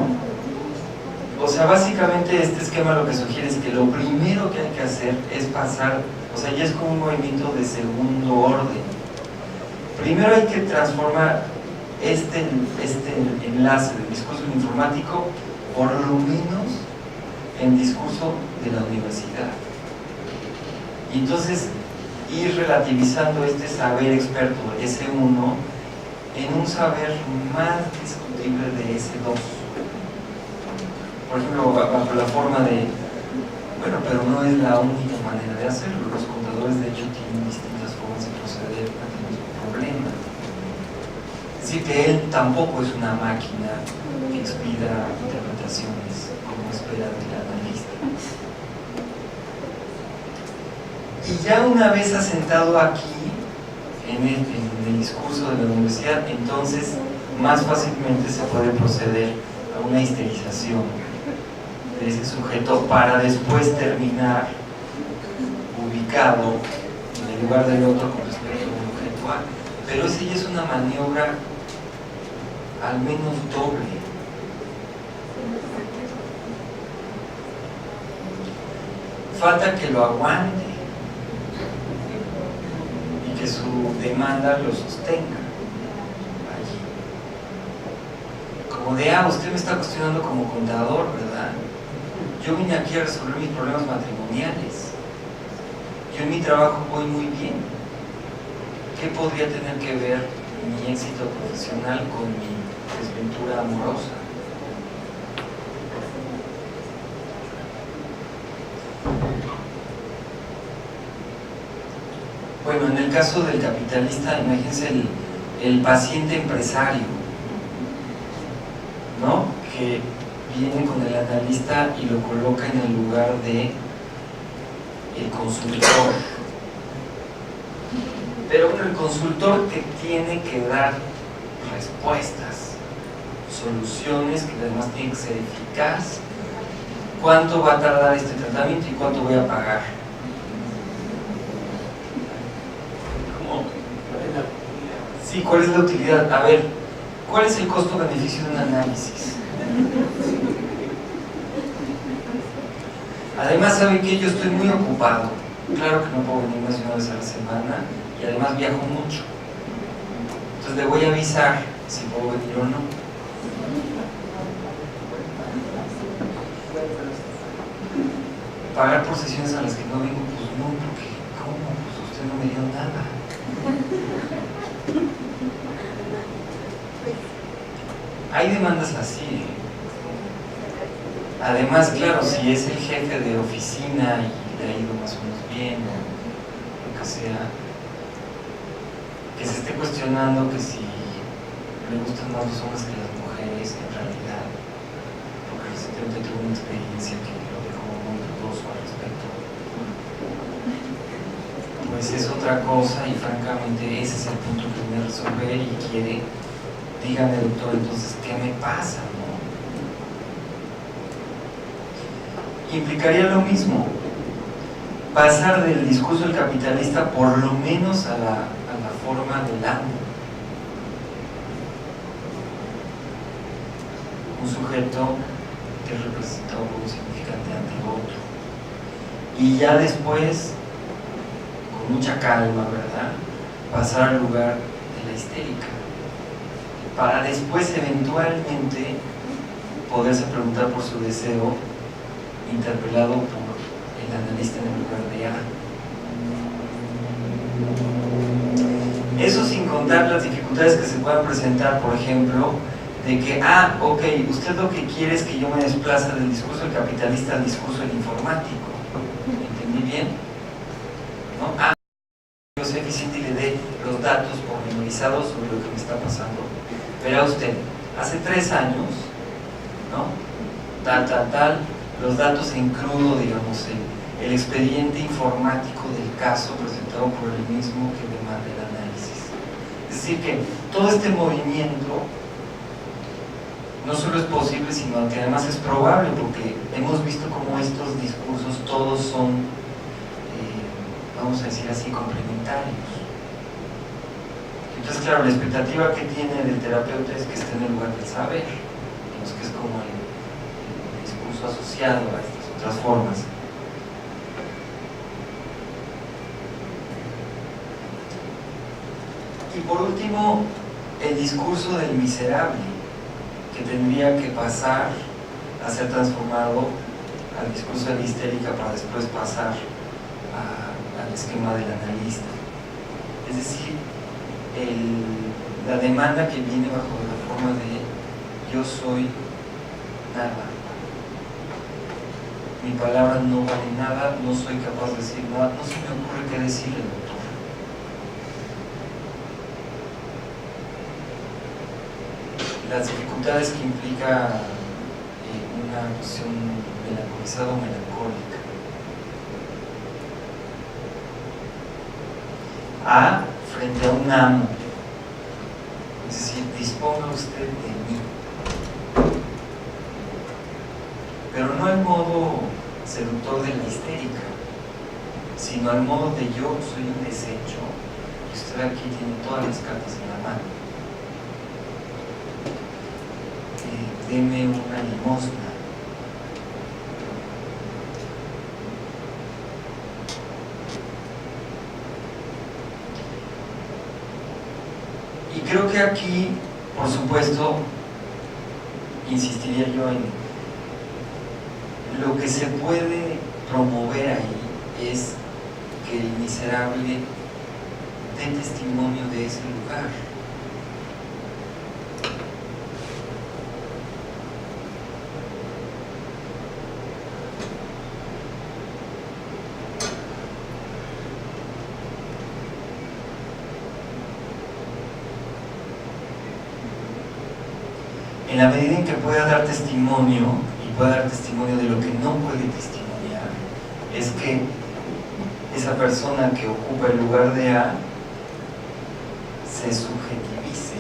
o sea, básicamente este esquema lo que sugiere es que lo primero que hay que hacer es pasar, o sea, ya es como un movimiento de segundo orden. Primero hay que transformar este enlace del discurso informático por lo menos en discurso de la universidad. Y entonces ir relativizando este saber experto S1 en un saber más discutible de S2. Por ejemplo, bajo la forma de, bueno, pero no es la única manera de hacerlo. Los contadores, de hecho, tienen distintas formas de proceder ante el mismo problema. Es decir, que él tampoco es una máquina que expida interpretaciones como espera del analista. Y ya una vez asentado aquí, en el discurso de la universidad, entonces más fácilmente se puede proceder a una histerización de ese sujeto para después terminar ubicado en el lugar del otro con respecto a un objeto A. Pero esa ya es una maniobra al menos doble. Falta que lo aguante y que su demanda lo sostenga allí. Como de, usted me está cuestionando como contador, ¿verdad? Yo vine aquí a resolver mis problemas matrimoniales. Yo en mi trabajo voy muy bien. ¿Qué podría tener que ver mi éxito profesional con mi desventura amorosa? Bueno, en el caso del capitalista, imagínense el paciente empresario, ¿no? Que viene con el analista y lo coloca en el lugar de el consultor. Pero bueno, el consultor te tiene que dar respuestas, soluciones que además tienen que ser eficaz. ¿Cuánto va a tardar este tratamiento y cuánto voy a pagar? ¿Cómo? Sí, ¿cuál es la utilidad? A ver, ¿cuál es el costo-beneficio de un análisis? Además, ¿saben qué? Yo estoy muy ocupado. Claro que no puedo venir más de una vez a la semana y además viajo mucho. Entonces le voy a avisar si puedo venir o no. Pagar por sesiones a las que no vengo, pues no, porque ¿cómo? Pues usted no me dio nada. Hay demandas así, ¿eh? Además, claro, si es el jefe de oficina y le ha ido más o menos bien, o lo que sea, que se esté cuestionando que si le gustan más los hombres que las mujeres, en realidad, porque recientemente tuve una experiencia que lo dejó muy dudoso al respecto. pues es otra cosa y francamente ese es el punto que viene a resolver y quiere, dígame doctor, entonces, ¿qué me pasa? ¿No? Implicaría lo mismo, pasar del discurso del capitalista por lo menos a la forma del amo. Un sujeto que es representado por un significante ante otro. Y ya después, con mucha calma, ¿verdad?, pasar al lugar de la histérica, para después eventualmente poderse preguntar por su deseo, interpelado por el analista en el lugar de A. Eso sin contar las dificultades que se puedan presentar, por ejemplo, de que, ok, usted lo que quiere es que yo me desplace del discurso del capitalista al discurso del informático. ¿Entendí bien? ¿No? Yo soy eficiente y le dé los datos pormenorizados sobre lo que me está pasando. Verá usted, hace 3 años, ¿no?, tal, los datos en crudo, digamos, el expediente informático del caso presentado por el mismo que demanda el análisis. Es decir, que todo este movimiento no solo es posible, sino que además es probable, porque hemos visto cómo estos discursos todos son, vamos a decir así, complementarios. Entonces, claro, la expectativa que tiene el terapeuta es que esté en el lugar del saber, digamos que es como el discurso asociado a estas otras formas. Y por último, el discurso del miserable, que tendría que pasar a ser transformado al discurso de la histérica para después pasar al esquema del analista. Es decir, la demanda que viene bajo la forma de yo soy nada, mi palabra no vale nada, no soy capaz de decir nada, no se me ocurre qué decirle, doctor. Las dificultades que implica una posición melancolizada o melancólica. Frente a un amo, es decir, disponga usted de mí, pero no al modo seductor de la histérica, sino al modo de yo soy un desecho y usted aquí tiene todas las cartas en la mano. Deme una limosna. Y creo que aquí, por supuesto, insistiría yo en lo que se puede promover ahí es que el miserable dé testimonio de ese lugar. En la medida en que pueda dar testimonio y pueda dar testimonio de lo que no puede testimoniar, es que esa persona que ocupa el lugar de A se subjetivice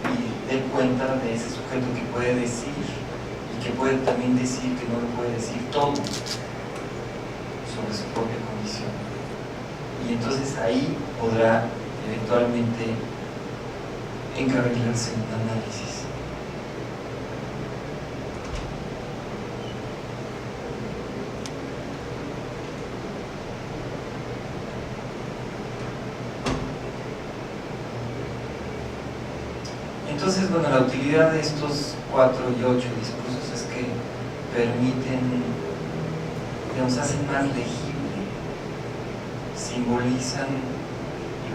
y dé cuenta de ese sujeto que puede decir y que puede también decir que no lo puede decir todo sobre su propia condición. Y entonces ahí podrá eventualmente encarrilarse en un análisis. Entonces, bueno, la utilidad de estos 4 y 8 discursos es que permiten, digamos, hacen más legible, simbolizan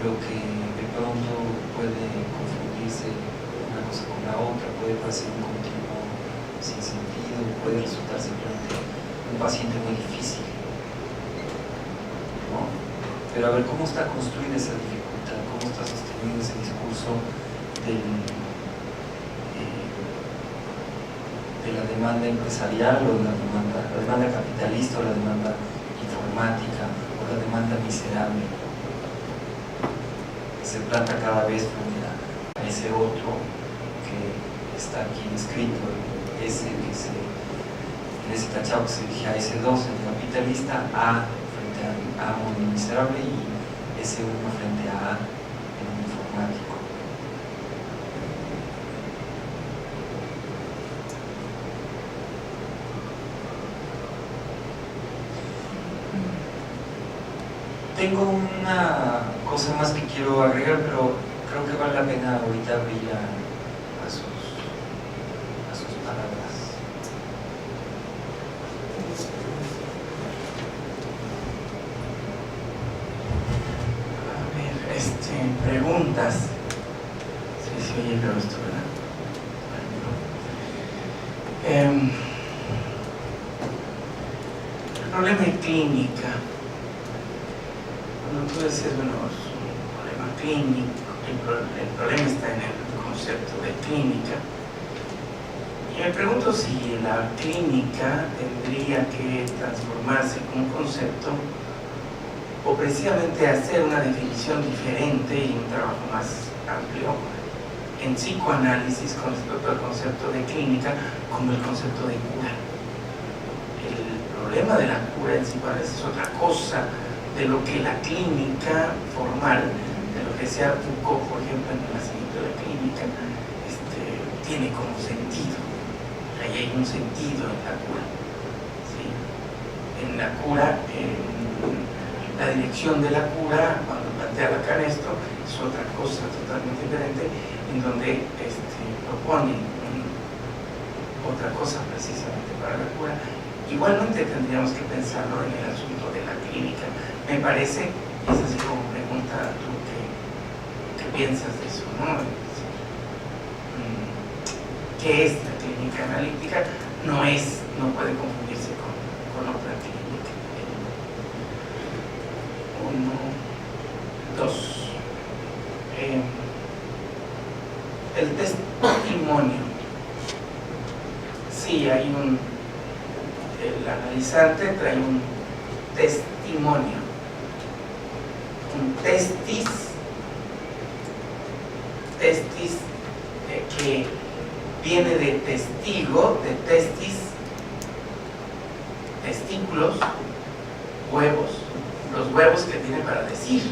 lo que de pronto puede confundirse una cosa con la otra, puede parecer un continuo sin sentido, puede resultar simplemente un paciente muy difícil, ¿no? Pero a ver, ¿cómo está construida esa dificultad? ¿Cómo está sostenido ese discurso de la demanda empresarial o la demanda capitalista o la demanda informática o la demanda manda miserable, que se planta cada vez frente a ese otro que está aquí descrito, ese que se, en ese tachado que se dirige a ese 2, el capitalista, A frente a un miserable y ese 1 frente a un informático. Tengo una cosa más que quiero agregar, pero creo que vale la pena ahorita abrir a sus palabras. A ver, preguntas. Sí, sí, oye, pero esto, ¿verdad? El problema de clínica. Cuando tú decías, bueno, es un problema clínico, el problema está en el concepto de clínica. Y me pregunto si la clínica tendría que transformarse como concepto o precisamente hacer una definición diferente y un trabajo más amplio en psicoanálisis con respecto al concepto de clínica como el concepto de cura. El problema de la cura en psicoanálisis es otra cosa de lo que la clínica formal, de lo que sea Foucault, por ejemplo, en el nacimiento de la clínica, tiene como sentido. Ahí hay un sentido en la cura. ¿Sí? En la cura, la dirección de la cura, cuando plantea Lacan esto, es otra cosa totalmente diferente, en donde propone otra cosa precisamente para la cura. Igualmente tendríamos que pensarlo en el asunto de la clínica. Me parece, y es así como pregunta tú qué piensas de eso, ¿no? ¿Qué es la clínica analítica? No puede confundirse con otra clínica. 1, 2. El testimonio. Sí, el analizante trae un testimonio, un testis que viene de testigo, de testis, testículos, huevos, los huevos que tiene para decir.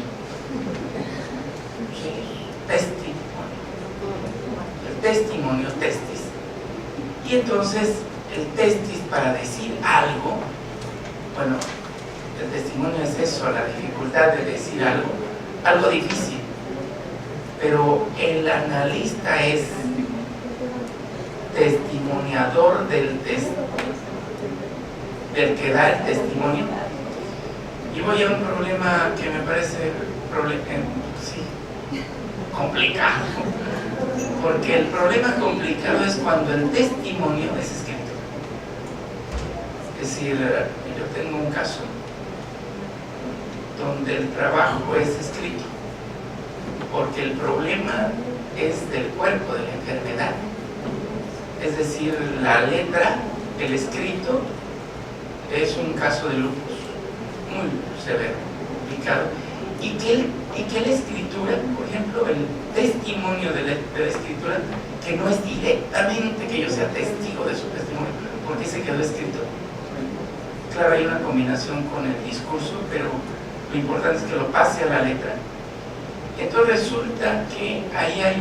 Testimonio, testis. Y entonces el testis para decir algo, bueno, el testimonio es eso, la dificultad de decir algo difícil, pero el analista es testimoniador del que da el testimonio. Y voy a un problema que me parece complicado, porque el problema complicado es cuando el testimonio es escrito. Es decir, yo tengo un caso donde el trabajo es escrito, porque el problema es del cuerpo, de la enfermedad. Es decir, la letra, el escrito, es un caso de lupus muy severo, complicado, y que la escritura, por ejemplo, el testimonio de la escritura, que no es directamente que yo sea testigo de su testimonio, porque se quedó escrito. Claro, hay una combinación con el discurso, pero lo importante es que lo pase a la letra. Entonces resulta que ahí hay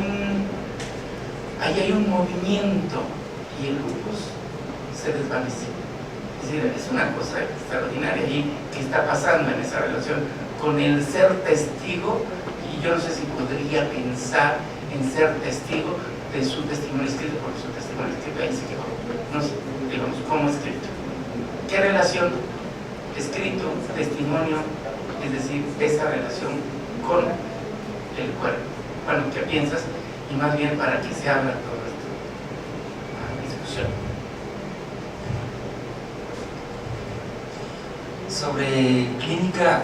un movimiento y el lupus se desvanece. Es decir, es una cosa extraordinaria ahí que está pasando en esa relación con el ser testigo, y yo no sé si podría pensar en ser testigo de su testimonio escrito, porque su testimonio escrito ahí se quedó, no sé, digamos, como escrito. ¿Qué relación? Escrito, testimonio, es decir, esa relación con el cuerpo. Bueno, ¿qué piensas? Y más bien para que se abra toda esta discusión. Sobre clínica,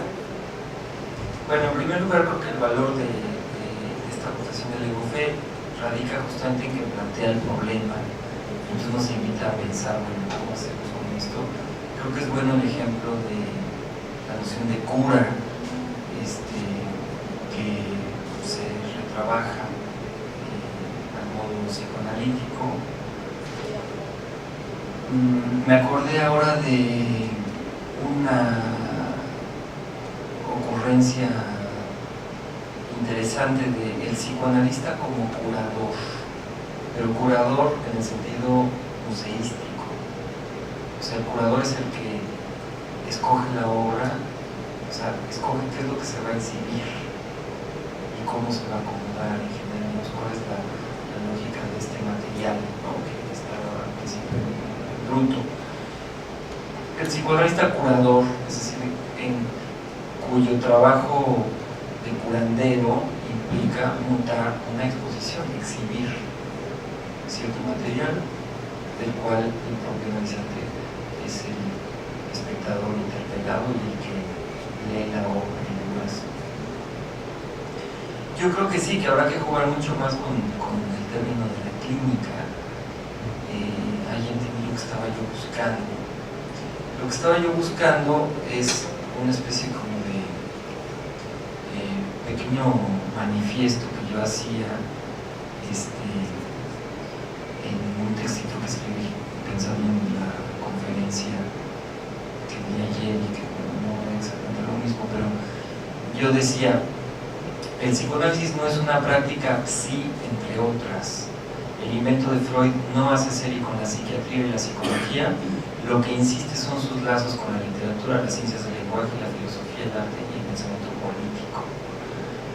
bueno, en primer lugar creo que el valor de esta votación del EGOFE radica justamente en que plantea el problema, entonces nos invita a pensar, bueno, ¿cómo hacemos con esto? Creo que es bueno el ejemplo de la noción de cura, trabaja al modo psicoanalítico. Me acordé ahora de una ocurrencia interesante del psicoanalista como curador, pero curador en el sentido museístico. O sea, el curador es el que escoge la obra, o sea, escoge qué es lo que se va a exhibir y cómo se va a acomodar en general, cuál es la lógica de este material, ¿no?, que estaba al principio bruto. El psicoanalista curador, es decir, en cuyo trabajo de curandero implica montar una exposición, exhibir cierto material del cual el propio analizante es el espectador interpelado y el que lee la obra y demás. Yo creo que sí, que habrá que jugar mucho más con el término de la clínica. Ahí entendí lo que estaba yo buscando. Lo que estaba yo buscando es una especie como de pequeño manifiesto que yo hacía en un textito que escribí pensando en la conferencia que di ayer y que no es exactamente lo mismo, pero yo decía, el psicoanálisis no es una práctica sí entre otras. El invento de Freud no hace serie con la psiquiatría y la psicología, lo que insiste son sus lazos con la literatura, las ciencias del lenguaje, la filosofía, el arte y el pensamiento político.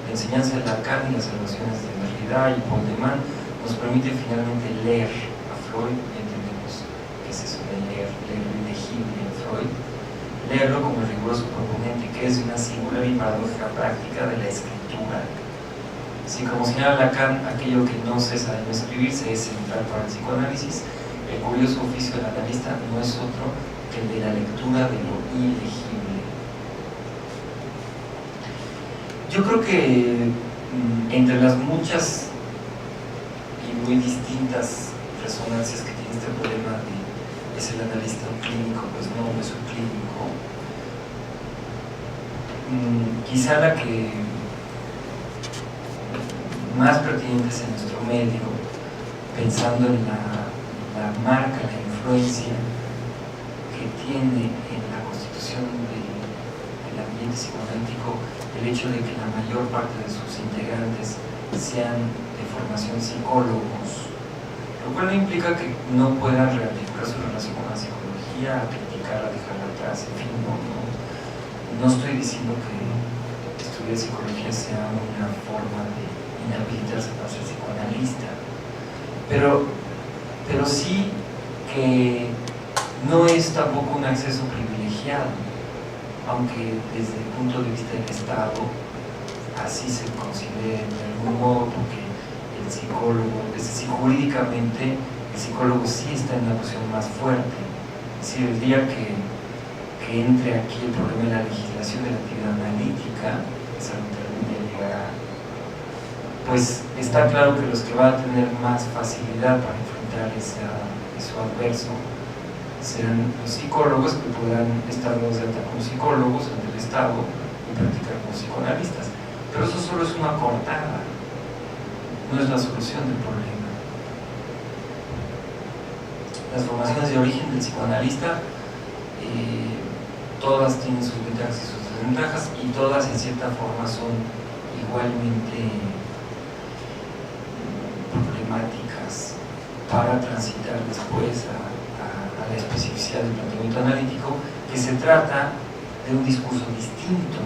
La enseñanza de Lacan y las evaluaciones de Derrida y Paul de Man nos permite finalmente leer a Freud, y entendemos que es eso de leer lo ilegible en Freud, leerlo como el riguroso proponente que es una singular y paradójica práctica de la escritura. Si como señala Lacan, aquello que no cesa de no escribirse es central para el psicoanálisis, el curioso oficio del analista no es otro que el de la lectura de lo ilegible. Yo creo que entre las muchas y muy distintas resonancias que tiene este problema de ¿es el analista un clínico? Pues no, no es un clínico. Quizá la que más pertinente es en nuestro medio, pensando en la marca, la influencia que tiene en la constitución del ambiente psicoanalítico el hecho de que la mayor parte de sus integrantes sean de formación psicólogos, lo cual no implica que no puedan rearticular su relación con la psicología, a criticarla, dejarla atrás, en fin, no estoy diciendo que estudiar psicología sea una forma de inhabilitarse para ser psicoanalista, pero sí que no es tampoco un acceso privilegiado, aunque desde el punto de vista del Estado así se considera de algún modo, porque el psicólogo, es decir, jurídicamente el psicólogo sí está en una posición más fuerte. Es decir, el día que entre aquí el problema de la legislación de la actividad analítica, esa termina de llegar, pues está claro que los que van a tener más facilidad para enfrentar eso adverso serán los psicólogos, que podrán estar dados de alta como psicólogos ante el Estado y practicar como psicoanalistas. Pero eso solo es una coartada, no es la solución del problema. Las formaciones de origen del psicoanalista todas tienen sus ventajas y sus desventajas, y todas en cierta forma son igualmente problemáticas para transitar después a la especificidad del planteamiento analítico, que se trata de un discurso distinto,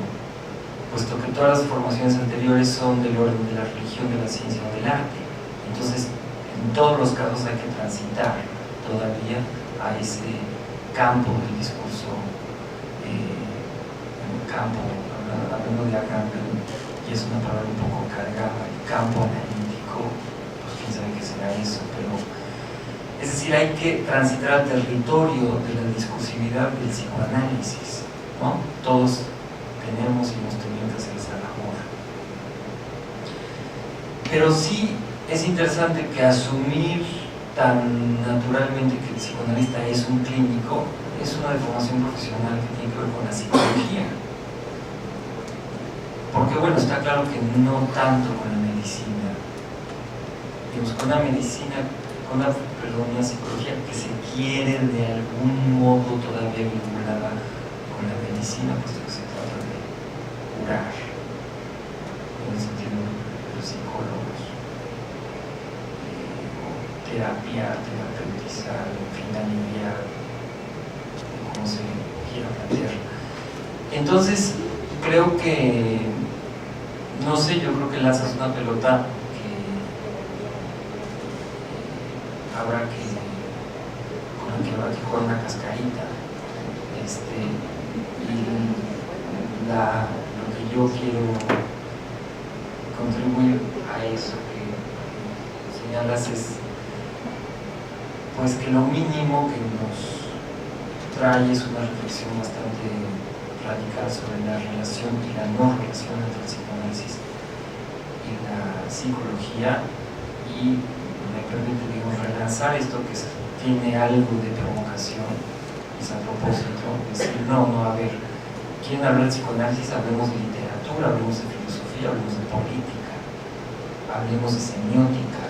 puesto que todas las formaciones anteriores son del orden de la religión, de la ciencia o del arte. Entonces, en todos los casos hay que transitar todavía a ese campo del discurso, hablando de Agamben, y es una palabra un poco cargada, el campo analítico, pues quién sabe qué será eso, pero es decir, hay que transitar al territorio de la discursividad del psicoanálisis, ¿no? Todos tenemos y hemos tenido que hacer esa labor. Pero sí es interesante que asumir tan naturalmente que el psicoanalista es un clínico es una deformación profesional que tiene que ver con la psicología. Porque bueno, está claro que no tanto con la medicina medicina, digamos, con una medicina, perdón, una psicología que se quiere de algún modo todavía vinculada con la medicina, puesto que se trata de curar, en el sentido de los psicólogos, terapeutizar, en fin, aliviar, como se quiera plantear. Entonces, creo que, no sé, yo creo que lanzas una pelota que habrá que, con la que habrá que jugar una cascarita. Y lo que yo quiero contribuir a eso que señalas es, pues, que lo mínimo que nos trae es una reflexión bastante radical sobre la relación y la no relación entre el psicoanálisis y la psicología, y me permite, digamos, relanzar esto que tiene algo de provocación, es a propósito, decir, no, a ver, ¿quieren hablar de psicoanálisis? Hablemos de literatura, hablemos de filosofía, hablemos de política, hablemos de semiótica,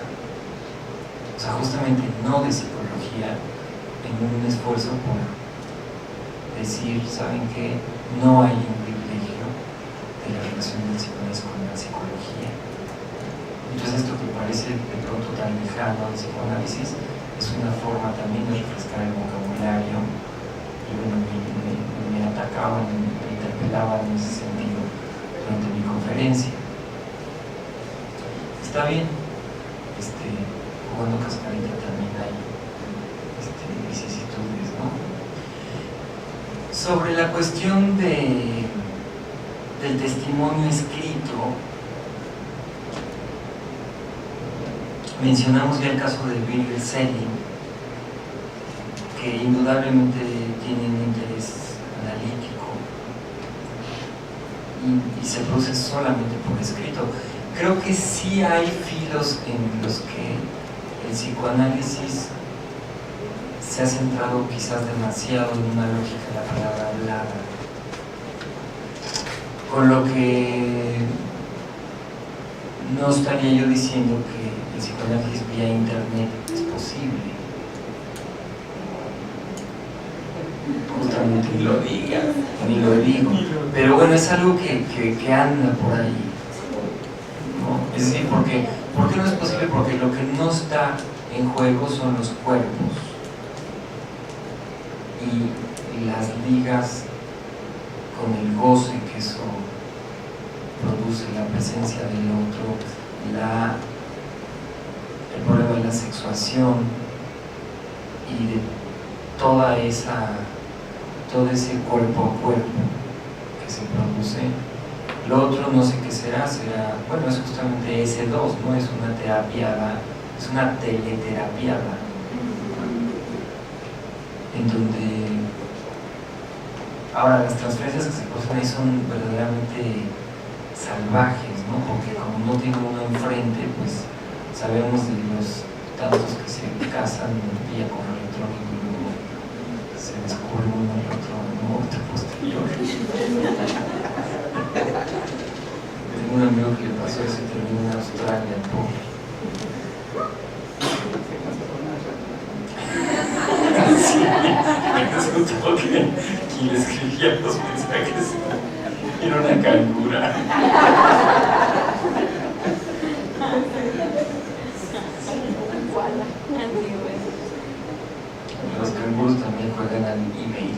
o sea, justamente no de psicología, en un esfuerzo por decir, ¿saben qué? No hay un privilegio de la relación del psicoanálisis con la psicología. Entonces, esto que parece de pronto tan lejano al psicoanálisis es una forma también de refrescar el vocabulario, y bueno, me atacaban, me interpelaban en ese sentido durante mi conferencia. Está bien, jugando cascarita también hay vicisitudes, ¿no? Sobre la cuestión del testimonio escrito, mencionamos ya el caso de Bill Selling, que indudablemente tiene un interés analítico y se produce solamente por escrito. Creo que sí hay filos en los que el psicoanálisis se ha centrado quizás demasiado en una lógica de la palabra hablada, con lo que no estaría yo diciendo que el psicoanálisis vía internet es posible. Justamente Ni lo digas. ni lo digo, pero bueno, es algo que anda por ahí, ¿no? Es decir, ¿por qué no es posible? Porque lo que no está en juego son los cuerpos y las ligas con el goce que eso produce, la presencia del otro, el problema de la sexuación y de todo ese cuerpo a cuerpo que se produce. Lo otro no sé qué será, bueno, es justamente S2, ¿no? Es una terapiada, es una teleterapiada, en donde ahora las transferencias que se producen ahí son verdaderamente salvajes, ¿no? Porque como no tiene uno enfrente, pues sabemos de los tantos que se casan vía correo electrónico y luego se descubre uno el otro en un momento posterior. Tengo un amigo que le pasó eso y terminó en Australia, pobre. Sí, me resultó que quien le escribía los mensajes era una cangura. Los canguros también juegan al email.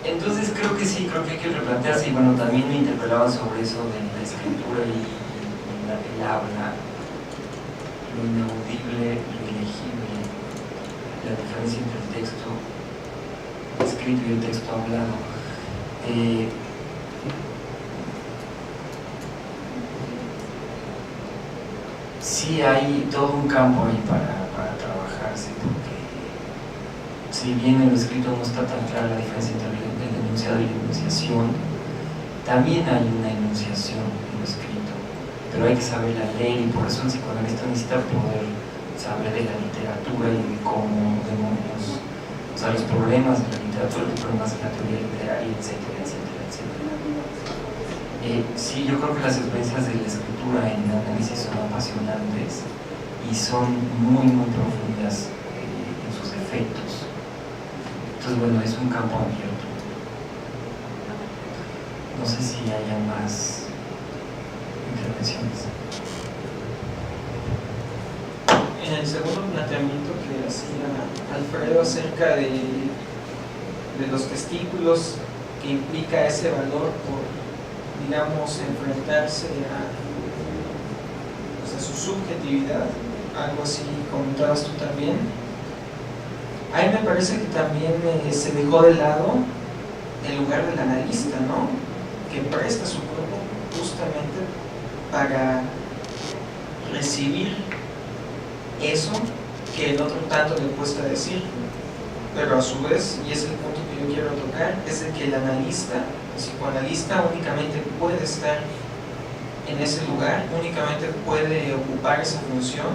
Entonces creo que sí, creo que hay que replantearse, y bueno, también me interpelaban sobre eso de la escritura y el habla, lo inaudible, lo ilegible, la diferencia entre el texto escrito y el texto hablado. Sí hay todo un campo ahí para trabajarse, porque si bien en lo escrito no está tan clara la diferencia entre el enunciado y la enunciación, también hay una enunciación en lo escrito, pero hay que saberla leer, y por eso el psicoanalista necesita poder saber de la literatura y de cómo demonios, o sea, los problemas de la literatura, los problemas de la teoría literaria, etcétera, etcétera, etcétera. Sí, yo creo que las experiencias de la escritura en el análisis son apasionantes y son muy, muy profundas en sus efectos. Entonces, bueno, es un campo abierto. No sé si haya más intervenciones. En el segundo planteamiento que hacía Alfredo acerca de los testículos que implica ese valor por, digamos, enfrentarse a su subjetividad, algo así comentabas tú también. Ahí me parece que también se dejó de lado el lugar del analista, ¿no? Que presta su cuerpo justamente para recibir eso que el otro tanto le cuesta decir. Pero a su vez, y es el punto que yo quiero tocar, es de que el analista, el psicoanalista únicamente puede estar en ese lugar, únicamente puede ocupar esa función,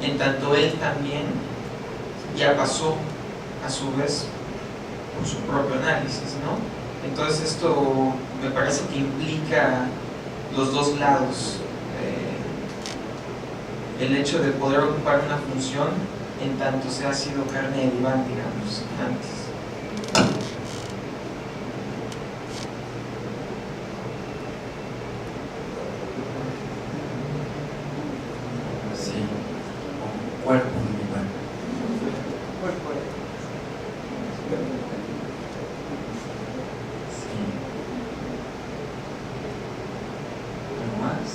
en tanto él también ya pasó a su vez por su propio análisis, ¿no? Entonces esto me parece que implica los dos lados, el hecho de poder ocupar una función en tanto se ha sido carne de diván, digamos, antes. Sí, cuerpo de diván. Sí. ¿Algo más?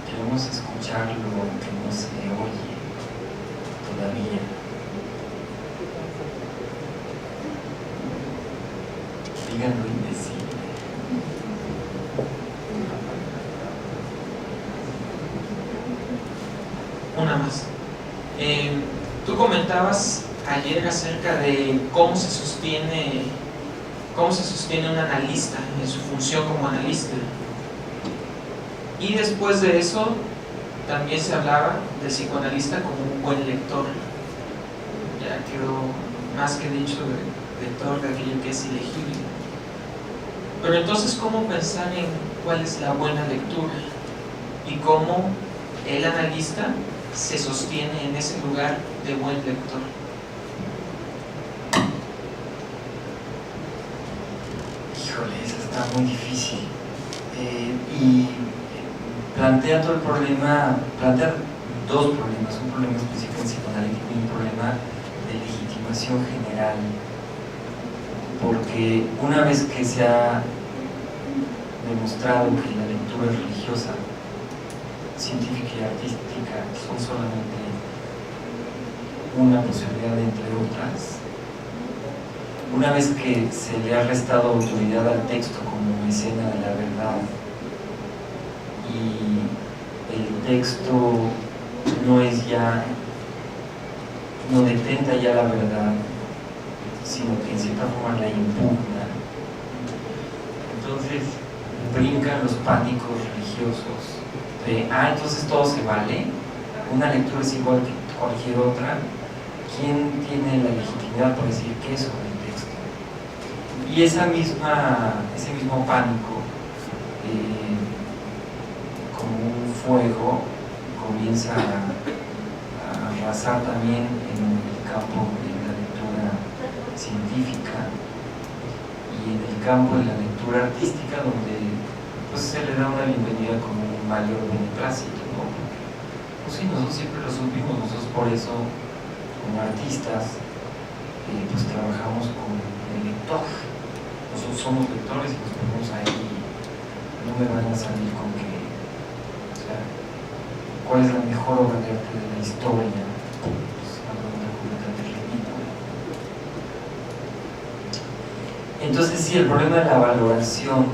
Queremos escuchar lo que no se oye todavía. Digan lo indecible. Una más. Tú comentabas ayer acerca de cómo se sostiene un analista en su función como analista. Y después de eso también se hablaba del psicoanalista como un buen lector. Ya quedó más que dicho de lector de aquello que es ilegible. Pero entonces, ¿cómo pensar en cuál es la buena lectura? Y cómo el analista se sostiene en ese lugar de buen lector. Híjole, eso está muy difícil. Y plantea todo el problema, plantea dos problemas, un problema específico en psicoanalítico y un problema de legitimación general. Porque una vez que se ha demostrado que la lectura religiosa, científica y artística son solamente una posibilidad entre otras, una vez que se le ha restado autoridad al texto como escena de la verdad y el texto no detenta ya la verdad, sino que en cierta forma la impugna, entonces brincan los pánicos religiosos de, entonces todo se vale, una lectura es igual que cualquier otra. ¿Quién tiene la legitimidad para decir qué es sobre el texto? Y ese mismo pánico, como un fuego, comienza a arrasar también en el campo de la lectura científica y en el campo de la lectura artística, donde pues, se le da una bienvenida como un mayor beneplácito, ¿no? Pues sí, nosotros siempre lo supimos, nosotros por eso como artistas pues trabajamos con el lector. Nosotros somos lectores y nos ponemos ahí, no me van a salir con que, o sea, ¿cuál es la mejor obra de arte de la historia? Pues una pregunta completamente ridícula. Entonces sí, el problema de la valoración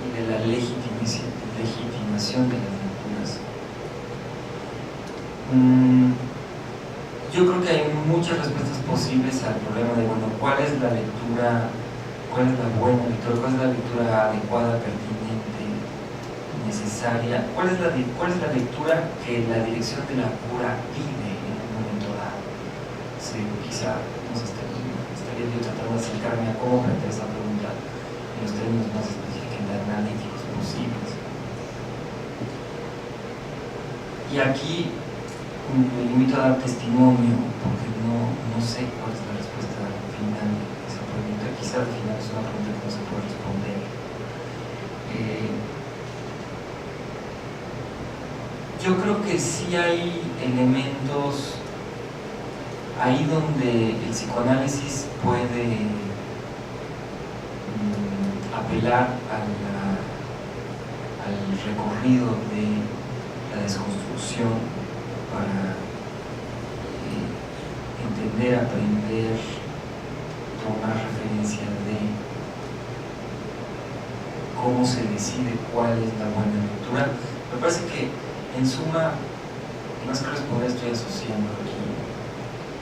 y de la legitimación de las lecturas, yo creo que hay muchas respuestas posibles al problema de, bueno, ¿cuál es la lectura, cuál es la buena lectura, cuál es la lectura adecuada, pertinente, necesaria, cuál es la lectura que la dirección de la cura pide en un momento dado? Sí, quizá nos estaría yo tratando de acercarme a cómo plantear esa pregunta en los términos más específicamente analíticos posibles. Y aquí me limito a dar testimonio porque no sé cuál es la respuesta final a esa pregunta. Quizá al final es una pregunta que no se puede responder. Yo creo que sí hay elementos ahí donde el psicoanálisis puede apelar al recorrido de la desconstrucción para entender, aprender, tomar referencia de cómo se decide cuál es la buena lectura. Me parece que en suma, más que responder, estoy asociando aquí.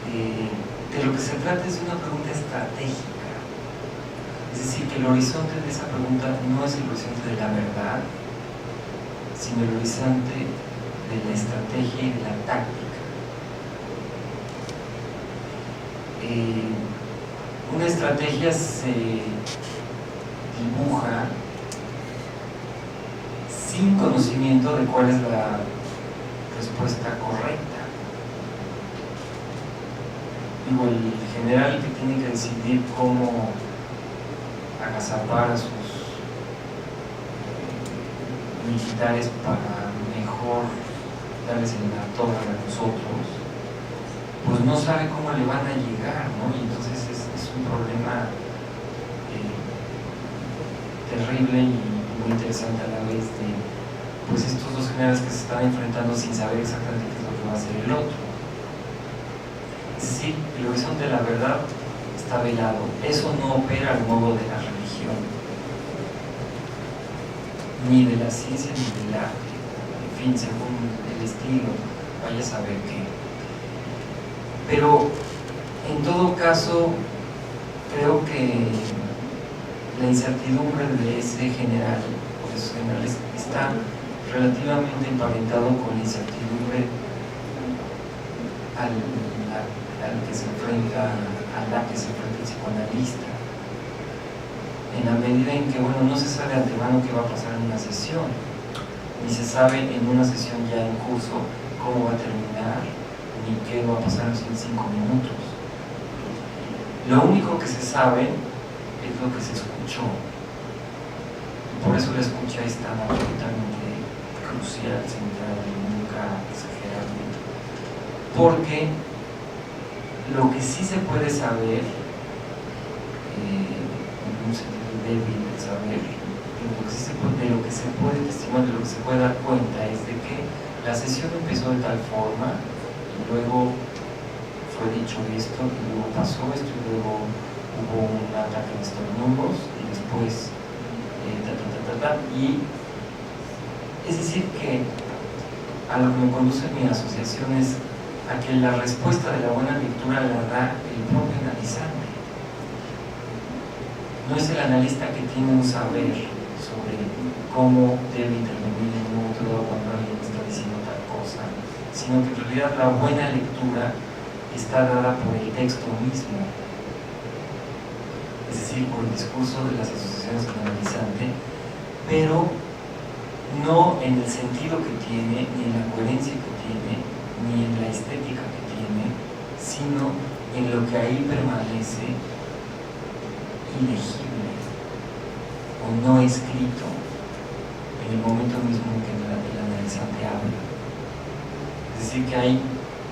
De lo que se trata es de una pregunta estratégica. Es decir, que el horizonte de esa pregunta no es el horizonte de la verdad, sino el horizonte de la estrategia y de la táctica. Una estrategia se dibuja sin conocimiento de cuál es la respuesta correcta. Digo, el general que tiene que decidir cómo agazapar a sus militares para mejor darles en la torre a los otros, pues no sabe cómo le van a llegar, ¿no? Y entonces es un problema terrible y muy interesante a la vez de pues estos dos generales que se están enfrentando sin saber exactamente qué es lo que va a hacer el otro. Es decir, el horizonte de la verdad está velado. Eso no opera al modo de la religión, ni de la ciencia, ni del arte. En fin, según el estilo, vaya a saber qué. Pero, en todo caso, creo que la incertidumbre de ese general, o de esos generales, está relativamente emparentado con la incertidumbre a la que se enfrenta el psicoanalista, en la medida en que, bueno, no se sabe de antemano qué va a pasar en una sesión, ni se sabe en una sesión ya en curso cómo va a terminar, ni qué va a pasar en los 5 minutos. Lo único que se sabe es lo que se escuchó. Por eso la escucha es tan absolutamente crucial, central y nunca exagerable. Porque lo que sí se puede saber, en un sentido débil de saber, de lo que se puede testimoniar, de lo que se puede dar cuenta es de que la sesión empezó de tal forma y luego fue dicho esto y luego pasó esto y luego hubo un ataque de estornudos y después y es decir que a lo que me conduce mi asociación es a que la respuesta de la buena lectura la da el propio analizante. No es el analista que tiene un saber sobre cómo debe intervenir en un momento dado cuando alguien está diciendo tal cosa, sino que en realidad la buena lectura está dada por el texto mismo, es decir, por el discurso de las asociaciones con el analizante, pero no en el sentido que tiene, ni en la coherencia que tiene, ni en la estética que tiene, sino en lo que ahí permanece ilegible o no escrito en el momento mismo en que el analizante habla. Es decir, que hay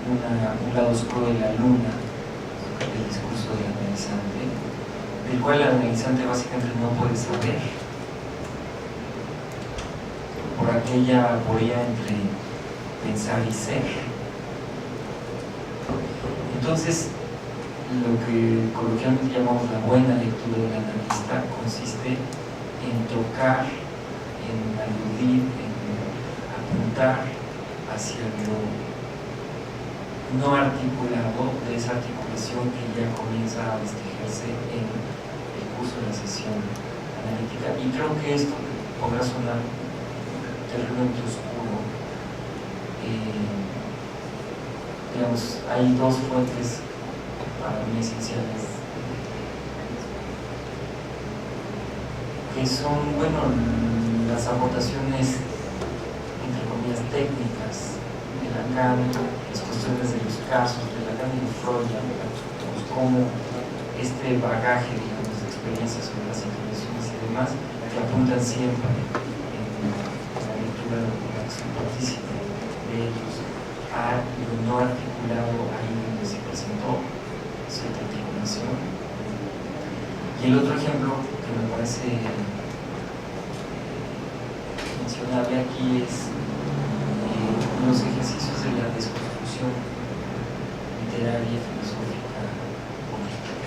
un lado oscuro de la luna del discurso del analizante, del cual el analizante básicamente no puede saber por aquella aporía entre pensar y ser. Entonces, lo que coloquialmente llamamos la buena lectura del analista consiste en tocar, en aludir, en apuntar hacia lo no articulado de esa articulación que ya comienza a destejerse en el curso de la sesión analítica. Y creo que esto podrá sonar terriblemente oscuro. Digamos, hay dos fuentes para mí esenciales de que son, bueno, las aportaciones, entre comillas, técnicas de Lacan, las cuestiones de los casos de Lacan y de Freud, pues, cómo este bagaje, digamos, de experiencias sobre las intervenciones y demás, que apuntan siempre en la lectura de la acción partícipe de ellos a lo no articulado ahí donde se presentó cierta articulación. Y el otro ejemplo que me parece mencionable aquí es los ejercicios de la desconstrucción literaria, filosófica, política,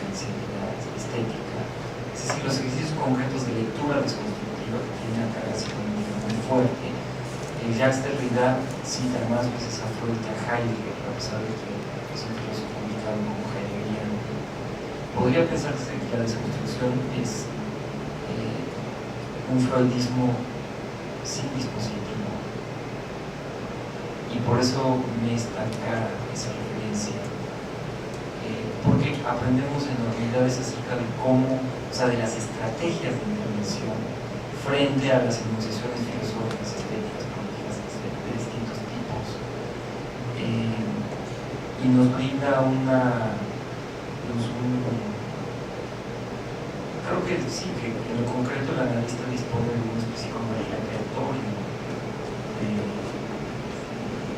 estética, es decir, los ejercicios concretos de lectura desconstructiva que tienen una carga psicológica muy fuerte. Jacques Derrida cita más veces a Freud que a Heidegger, a pesar de que es un filósofo ubicado como heideggeriano. Podría pensarse que la desconstrucción es un freudismo sin dispositivo, y por eso me estanca esa referencia, porque aprendemos enormidades acerca de cómo, o sea, de las estrategias de intervención frente a las enunciaciones filosóficas, estéticas, políticas de distintos tipos, y nos brinda creo que sí, que en lo concreto el analista dispone de una especie como de repertorio de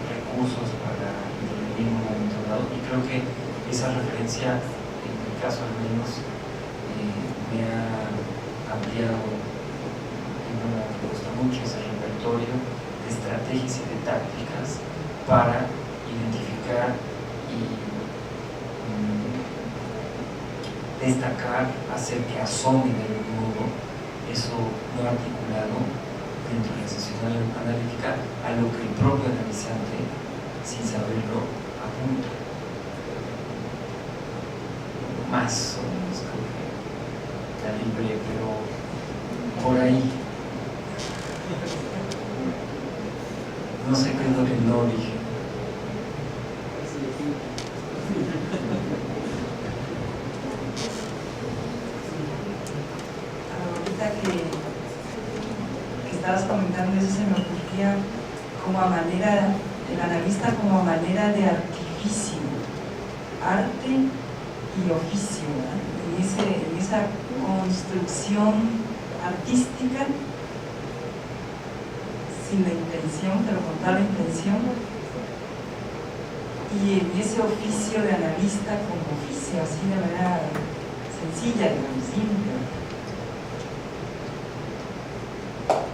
recursos para intervenir en un momento dado, y creo que esa referencia, en mi caso al menos, me ha ampliado, y me gusta mucho ese repertorio de estrategias y de tácticas para identificar y destacar, hacer que asome de algún modo eso no articulado dentro de la sesión analítica a lo que el propio analizante, sin saberlo, apunta. Más o menos creo que la libre, pero por ahí no sé qué es lo que no dije. Que estabas comentando eso, se me ocurría como a manera, el analista como a manera de artificio, arte y oficio, ¿no? En esa construcción artística sin la intención, pero con toda la intención, y en ese oficio de analista como oficio, así de manera sencilla, digamos, simple.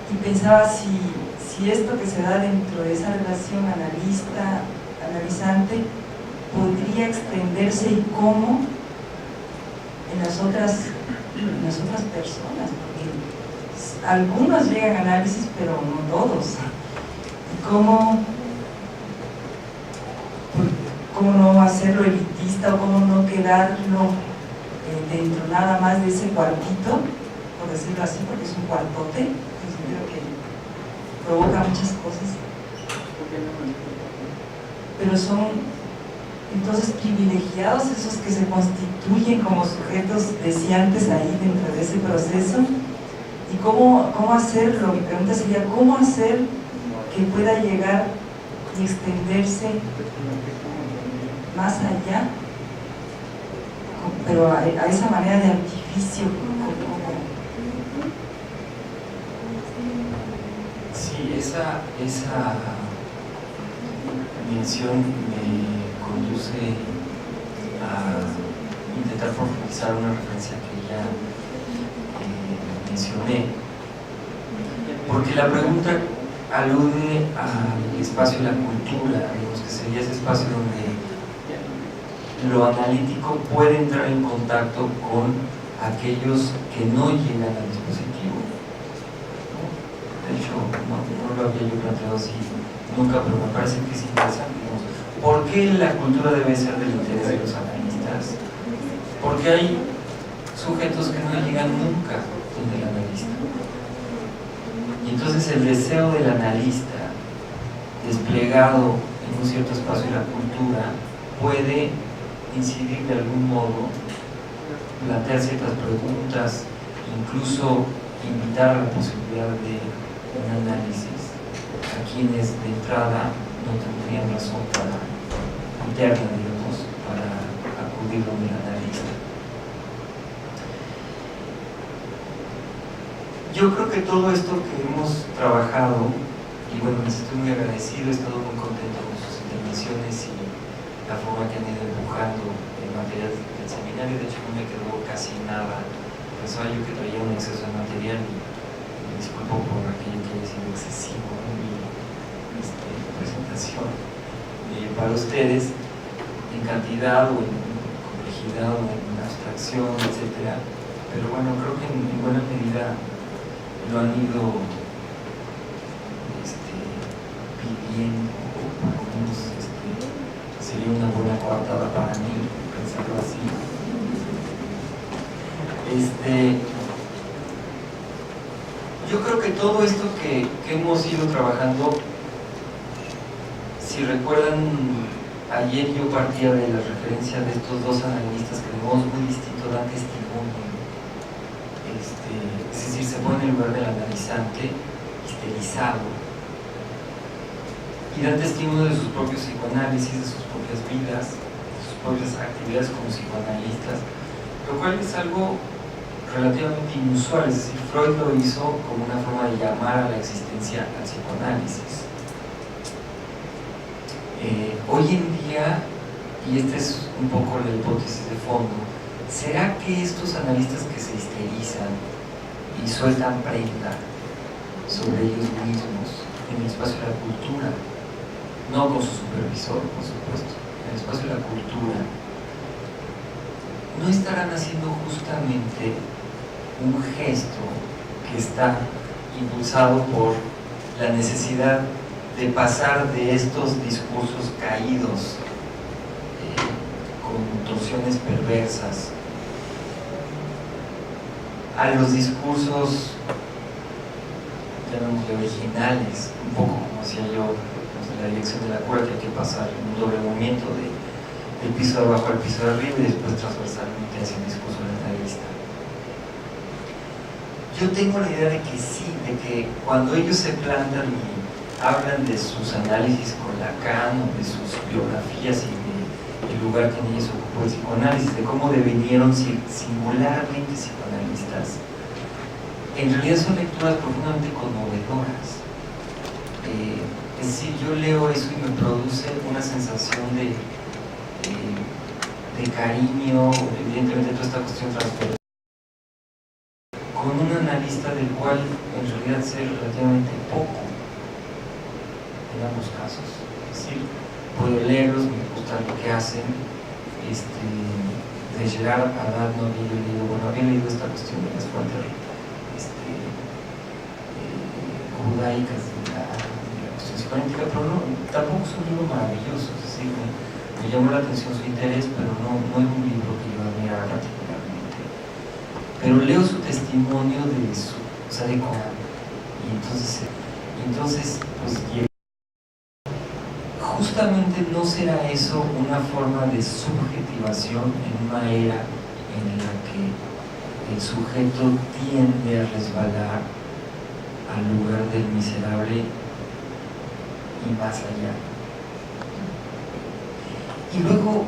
Y pensaba si esto que se da dentro de esa relación analista-analizante podría extenderse y cómo en las otras personas, porque algunos llegan a análisis, pero no todos. Y cómo no hacerlo elitista o cómo no quedarlo dentro nada más de ese cuartito, por decirlo así, porque es un cuartote, que provoca muchas cosas, pero son entonces privilegiados esos que se constituyen como sujetos deseantes ahí dentro de ese proceso. ¿Y cómo hacerlo? Mi pregunta sería, ¿cómo hacer que pueda llegar y extenderse más allá, pero a esa manera de artificio? Sí, esa mención me conduce a intentar profundizar una referencia que ya mencioné, porque la pregunta alude al espacio de la cultura, digamos que sería ese espacio donde lo analítico puede entrar en contacto con aquellos que no llegan al dispositivo. De hecho, no lo había yo planteado así nunca, pero me parece que es interesante. Digamos, ¿por qué la cultura debe ser del interés de los analistas? Porque hay sujetos que no llegan nunca donde el analista. Y entonces el deseo del analista desplegado en un cierto espacio de la cultura puede incidir de algún modo, plantear ciertas preguntas, incluso invitar a la posibilidad de un análisis a quienes de entrada no tendrían razón interna, digamos, para acudir donde el analista. Yo creo que todo esto que hemos trabajado, y bueno, les estoy muy agradecido, he estado muy contento con sus intervenciones y la forma que han ido empujando el material del seminario. De hecho, no me quedó casi nada. Pensaba yo que traía un exceso de material y me disculpo por aquello que haya sido excesivo en mi presentación para ustedes, en cantidad o en complejidad o en abstracción, etc. Pero bueno, creo que en buena medida lo han ido pidiendo, o por lo menos sería una buena coartada para mí pensarlo así. Yo creo que todo esto que hemos ido trabajando, si recuerdan, ayer yo partía de la referencia de estos dos analistas que de modo muy distinto dan testimonio, es decir, se pone en el lugar del analizante histerizado y dan testimonio de sus propios psicoanálisis, de sus propias vidas, de sus propias actividades como psicoanalistas, lo cual es algo relativamente inusual. Es decir, Freud lo hizo como una forma de llamar a la existencia al psicoanálisis. Hoy en día, y esta es un poco la hipótesis de fondo, ¿será que estos analistas que se histerizan y sueltan prenda sobre ellos mismos en el espacio de la cultura, no con su supervisor, por supuesto, en el espacio de la cultura, no estarán haciendo justamente un gesto que está impulsado por la necesidad de pasar de estos discursos caídos, con torsiones perversas, a los discursos, llamémosle originales, un poco como decía yo, en la dirección de la cura, que hay que pasar un doble movimiento del piso de abajo al piso de arriba y después transversalmente hacia el discurso orientalista. Yo tengo la idea de que sí, de que cuando ellos se plantan y hablan de sus análisis con Lacan o de sus biografías y del lugar que en ellos ocupó el psicoanálisis, de cómo devinieron singularmente psicoanalistas, en realidad son lecturas profundamente conmovedoras. Es decir, yo leo eso y me produce una sensación de cariño, evidentemente toda esta cuestión transversal, con un analista del cual en realidad sé relativamente poco en ambos casos. Es decir, puedo leerlos, me gusta lo que hacen. De Gerard Haddad no había leído, bueno, había leído esta cuestión de las fuentes judaicas de la cuestión psicoanalítica, pero no, tampoco es un libro maravilloso. Es decir, me llamó la atención su interés, pero no es un libro que yo admirara particularmente. Pero leo su testimonio de su, o sea, de cómo, y entonces pues justamente no será eso una forma de subjetivación en una era en la que el sujeto tiende a resbalar al lugar del miserable y más allá. Y luego,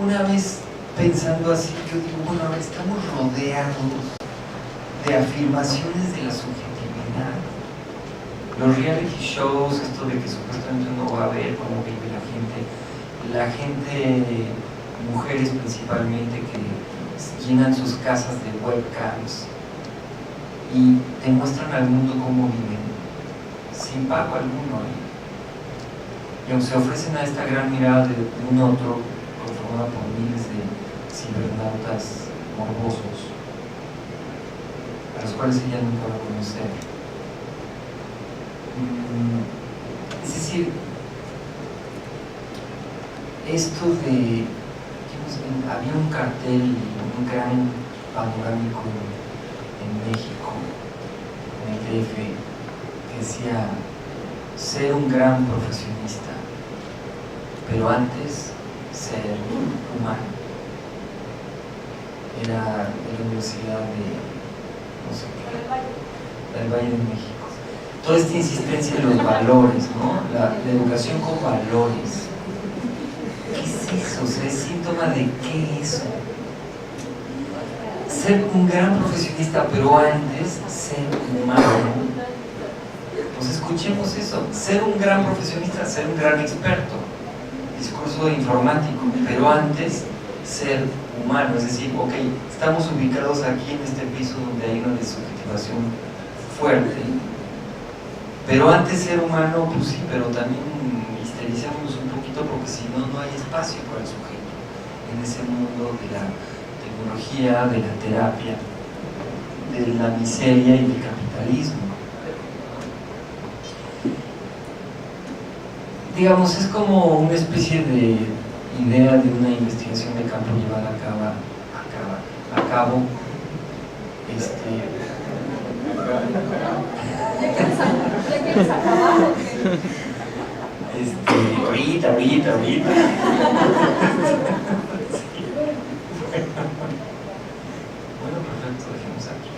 una vez pensando así, yo digo, bueno, ahora estamos rodeados de afirmaciones de la subjetividad. Los reality shows, esto de que supuestamente no va a ver cómo vive la gente, mujeres principalmente, que llenan sus casas de webcams y demuestran al mundo cómo viven sin pago alguno, y aunque se ofrecen a esta gran mirada de un otro conformado por miles de cibernautas morbosos a los cuales ella nunca va a conocer. Es decir, esto de, había un cartel, un gran panorámico en México, en el DF, que decía ser un gran profesionista, pero antes ser humano. Era de la Universidad de, no sé qué, del Valle de México. Toda esta insistencia en los valores, ¿no? La educación con valores. ¿Qué es eso? O sea, ¿es síntoma de qué es eso? Ser un gran profesionista, pero antes ser humano. Pues escuchemos eso, ser un gran profesionista, ser un gran experto, discurso informático, pero antes ser humano, es decir, ok, estamos ubicados aquí en este piso donde hay una desubjetivación fuerte, pero antes ser humano, pues sí, pero también histericémonos un poquito porque si no, no hay espacio para el sujeto en ese mundo de la tecnología, de la terapia, de la miseria y del capitalismo. Digamos, es como una especie de idea de una investigación de campo llevada a cabo ahorita. Bueno, perfecto, dejemos aquí.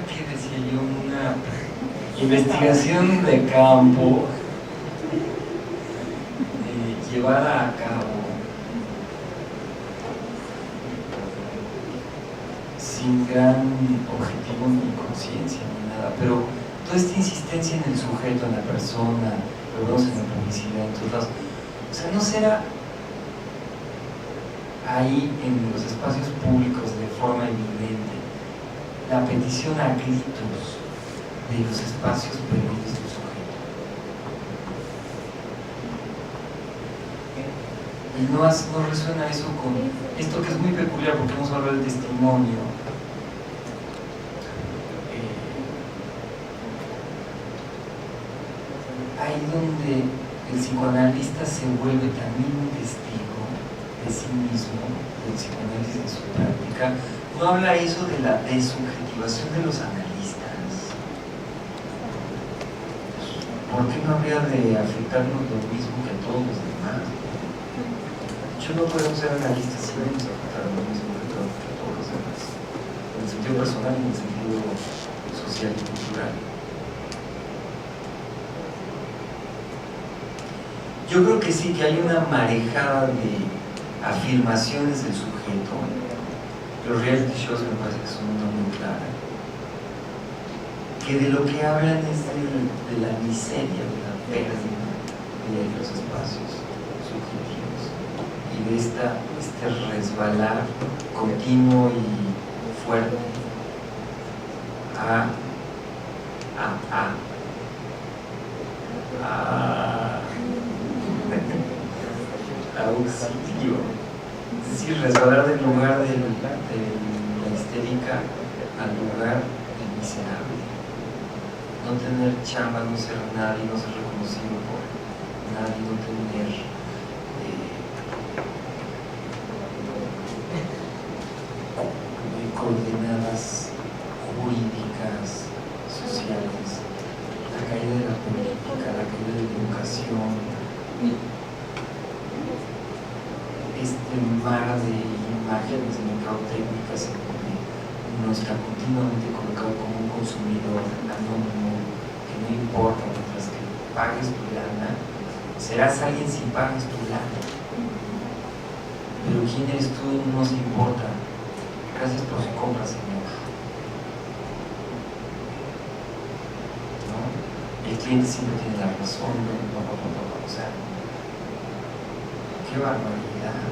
¿Qué decía yo? Una investigación de campo llevada a cabo sin gran objetivo ni conciencia ni nada, pero toda esta insistencia en el sujeto, en la persona, lo vemos en la publicidad, en todos lados. O sea, ¿no será ahí en los espacios públicos de forma evidente la petición a gritos de los espacios perdidos del sujeto? Y no resuena eso con esto que es muy peculiar porque hemos hablado del testimonio. Ahí donde el psicoanalista se vuelve también un testigo de sí mismo, del psicoanálisis de su práctica. No habla eso de la desubjetivación de los analistas. ¿Por qué no habría de afectarnos lo mismo que a todos los demás? Yo no podemos ser analistas si vamos a afectar lo mismo que a todos los demás, en el sentido personal y en el sentido social y cultural. Yo creo que sí, que hay una marejada de afirmaciones del sujeto. Los reality shows me parece que son una muy clara, que de lo que hablan es de la miseria, de la pérdida de los espacios subjetivos y de este resbalar continuo y fuerte a auxilio. Es decir, resbalar del lugar de la histérica al lugar del miserable. No tener chamba, no ser nadie, no ser reconocido por nadie, no tener coordenadas jurídicas, sociales, la caída de la política, la caída de la educación, este mar de imágenes mercadotécnicas en donde uno está continuamente colocado como un consumidor anónimo que no importa, mientras que pagues tu lana, serás alguien si pagues tu lana, pero quién eres tú no nos importa. Gracias por su compra, señor. ¿No? El cliente siempre tiene la razón, ¿no? O sea, qué barbaridad.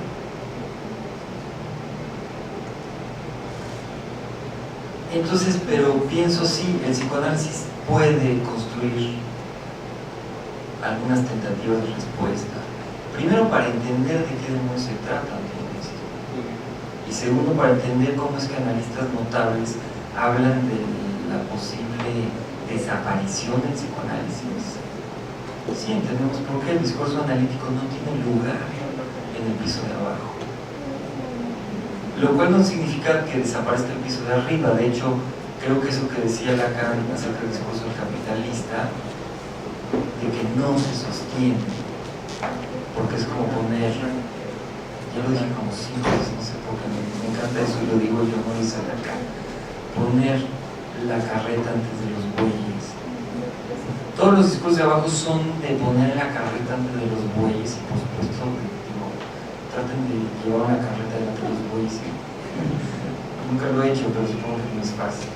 Entonces, pero pienso sí, el psicoanálisis puede construir algunas tentativas de respuesta. Primero, para entender de qué demonios se trata todo esto. Y segundo, para entender cómo es que analistas notables hablan de la posible desaparición del psicoanálisis. Sí, entendemos por qué el discurso analítico no tiene lugar en el piso de abajo. Lo cual no significa que desaparezca el piso de arriba. De hecho, creo que eso que decía Lacan acerca del discurso del capitalista, de que no se sostiene, porque es como poner, ya lo dije como 5 veces, no sé por qué me encanta eso lo digo yo, no dice acá, poner la carreta antes de los bueyes. Todos los discursos de abajo son de poner la carreta antes de los bueyes y por supuesto digo, traten de llevar una carreta delante de los bueyes. Nunca lo he hecho, pero supongo que no es fácil.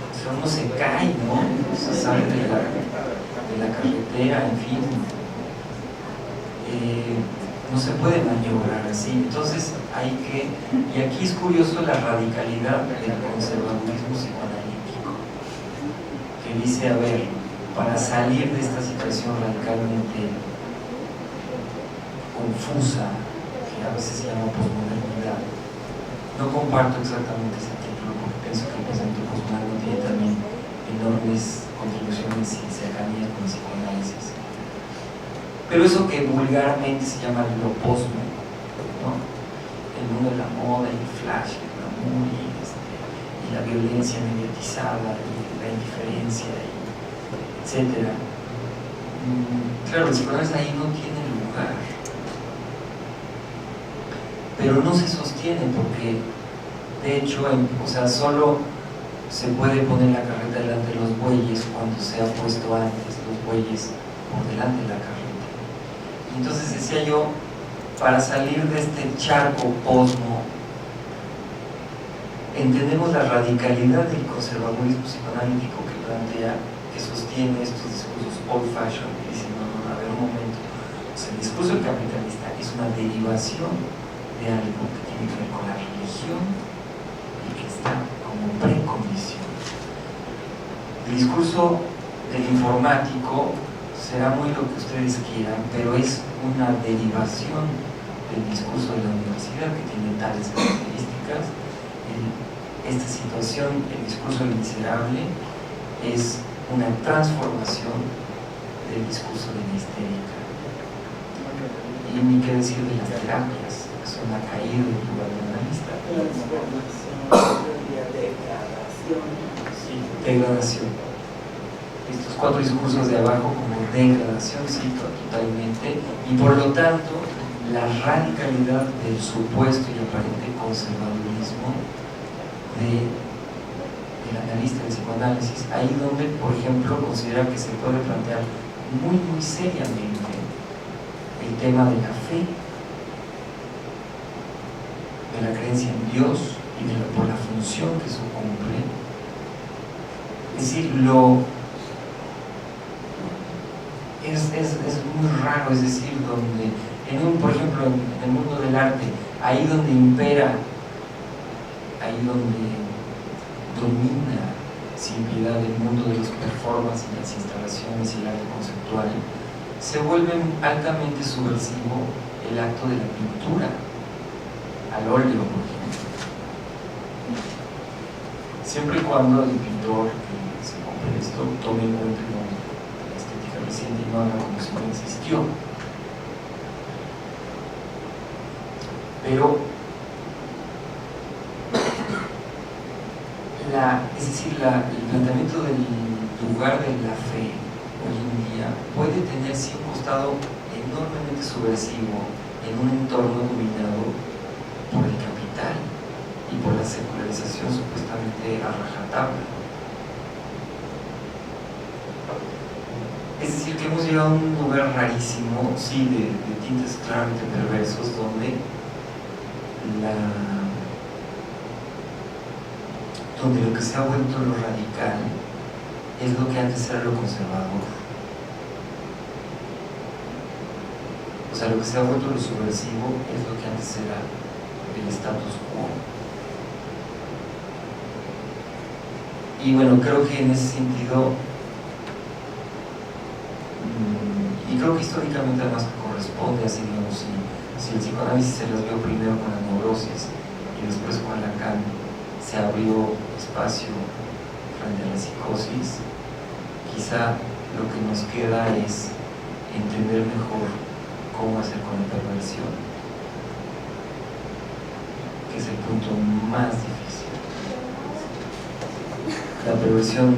O sea, uno se cae, ¿no? Se sale de la carretera, en fin. No se puede maniobrar así. Entonces hay que, y aquí es curioso la radicalidad del conservadurismo psicoanalítico, que dice, a ver, para salir de esta situación radicalmente confusa, que a veces se llama posmodernidad, no comparto exactamente ese título, porque pienso que el pensamiento posmoderno tiene también enormes contribuciones y cercanías con el psicoanálisis. Pero eso que vulgarmente se llama lo posmo, ¿no? El mundo de la moda y el flash, el glamour y la violencia mediatizada y la indiferencia, etc. Claro, el psicoanálisis ahí no tiene lugar, pero no se sostiene porque, de hecho, o sea, solo se puede poner la carreta delante de los bueyes cuando se ha puesto antes los bueyes por delante de la carreta. Entonces decía yo, para salir de este charco posmo, entendemos la radicalidad del conservadurismo psicoanalítico que plantea, que sostiene estos discursos old fashion, y dice, no, a ver un momento, o sea, el discurso del capitalista es una derivación de algo que tiene que ver con la religión y que está como precondición. El discurso del informático será muy lo que ustedes quieran, pero es una derivación del discurso de la universidad que tiene tales características. Esta situación, el discurso del miserable, es una transformación del discurso de la histérica. Y ni qué decir de las terapias, que son la caída del lugar del analista. Transformación, degradación. Sí, degradación. Estos cuatro discursos de abajo como degradación, sí, totalmente, y por lo tanto la radicalidad del supuesto y aparente conservadurismo del analista del psicoanálisis, ahí donde, por ejemplo, considera que se puede plantear muy seriamente el tema de la fe, de la creencia en Dios y por la función que eso cumple. Es decir, es muy raro, es decir, donde, por ejemplo, en el mundo del arte, ahí donde impera, ahí donde domina sin piedad el mundo de los performances y las instalaciones y el arte conceptual, se vuelve altamente subversivo el acto de la pintura, al óleo, por ejemplo. Siempre y cuando el pintor que se compre esto tome en cuenta la estética reciente y no haga como si no existió. Pero es decir, el planteamiento del lugar de la fe hoy en día puede tener sí un costado enormemente subversivo en un entorno dominado por el capital y por la secularización supuestamente a rajatabla. Es decir, que hemos llegado a un lugar rarísimo, sí, de tintes claramente perversos, donde lo que se ha vuelto lo radical es lo que antes era lo conservador. O sea, lo que se ha vuelto lo subversivo es lo que antes era el status quo. Y bueno, creo que en ese sentido, y creo que históricamente además corresponde así, digamos, si el psicoanálisis se las vio primero con la neurosis y después con Lacan se abrió espacio frente a la psicosis, quizá lo que nos queda es entender mejor cómo hacer con la perversión, que es el punto más difícil. La perversión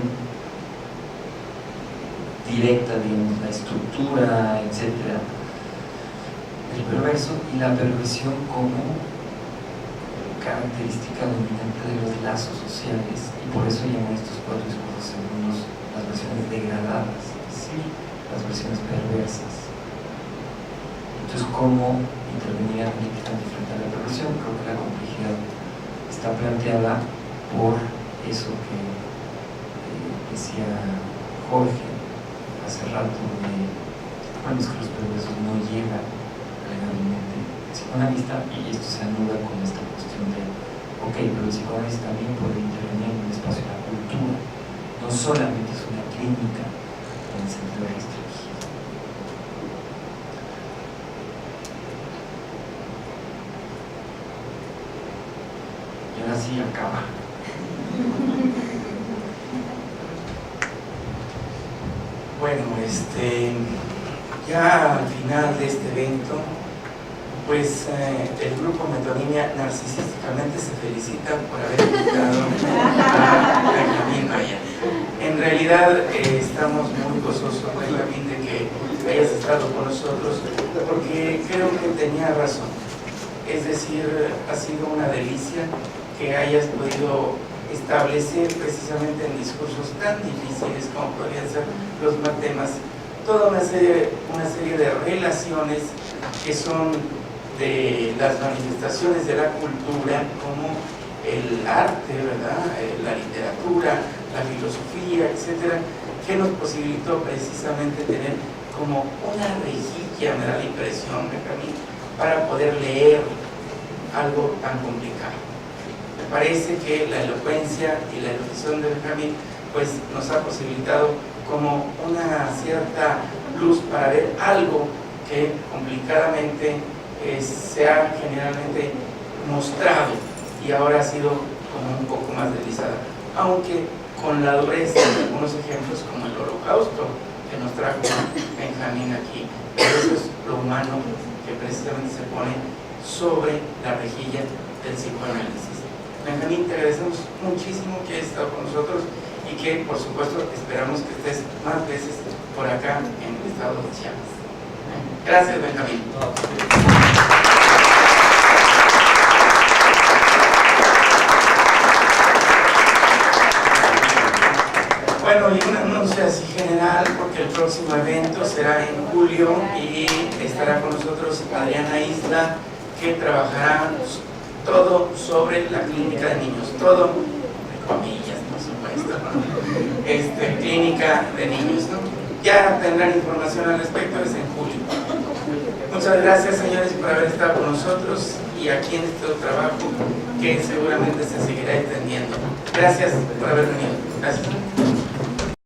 directa, digamos, la estructura, etc. del perverso y la perversión como característica dominante de los lazos sociales, y por eso llaman estos 4 discursos segundos las versiones degradadas, ¿sí? Las versiones perversas. Entonces, ¿cómo interveniría políticamente frente a la perversión? Creo que la complejidad está planteada por eso que decía Jorge hace rato, bueno, es que los perversos no llegan al gabinete psicoanalista, y esto se anuda con esta cuestión de, ok, pero el psicoanalista también puede intervenir en el espacio de la cultura, no solamente es una clínica en el sentido restringido. Y ahora sí acaba. Bueno, ya al final de este evento, pues el grupo Metonimia narcisísticamente se felicita por haber invitado a Benjamín Maya. En realidad estamos muy gozosos, Benjamín, de que hayas estado con nosotros, porque creo que tenía razón. Es decir, ha sido una delicia que hayas podido establecer precisamente en discursos tan difíciles como podrían ser los matemas, toda una serie de relaciones que son de las manifestaciones de la cultura, como el arte, ¿verdad? La literatura, la filosofía, etcétera, que nos posibilitó precisamente tener como una rejilla, me da la impresión, Benjamín, para poder leer algo tan complicado. Me parece que la elocuencia y la elocución de Benjamín pues nos ha posibilitado como una cierta luz para ver algo que complicadamente se ha generalmente mostrado y ahora ha sido como un poco más deslizada, aunque con la dureza de algunos ejemplos como el Holocausto que nos trajo Benjamín aquí. Eso es lo humano que precisamente se pone sobre la rejilla del psicoanálisis. Benjamín, te agradecemos muchísimo que hayas estado con nosotros y que por supuesto esperamos que estés más veces por acá en el estado de Chiapas. Gracias, Benjamín. Bueno, y un anuncio así general, porque el próximo evento será en julio y estará con nosotros Adriana Isla, que trabajará todo sobre la clínica de niños, todo, entre comillas, por supuesto, ¿no? Clínica de niños, ¿no? Ya tendrán información al respecto, es en julio. Muchas gracias, señores, por haber estado con nosotros y aquí en este trabajo que seguramente se seguirá extendiendo. Gracias por haber venido. Gracias.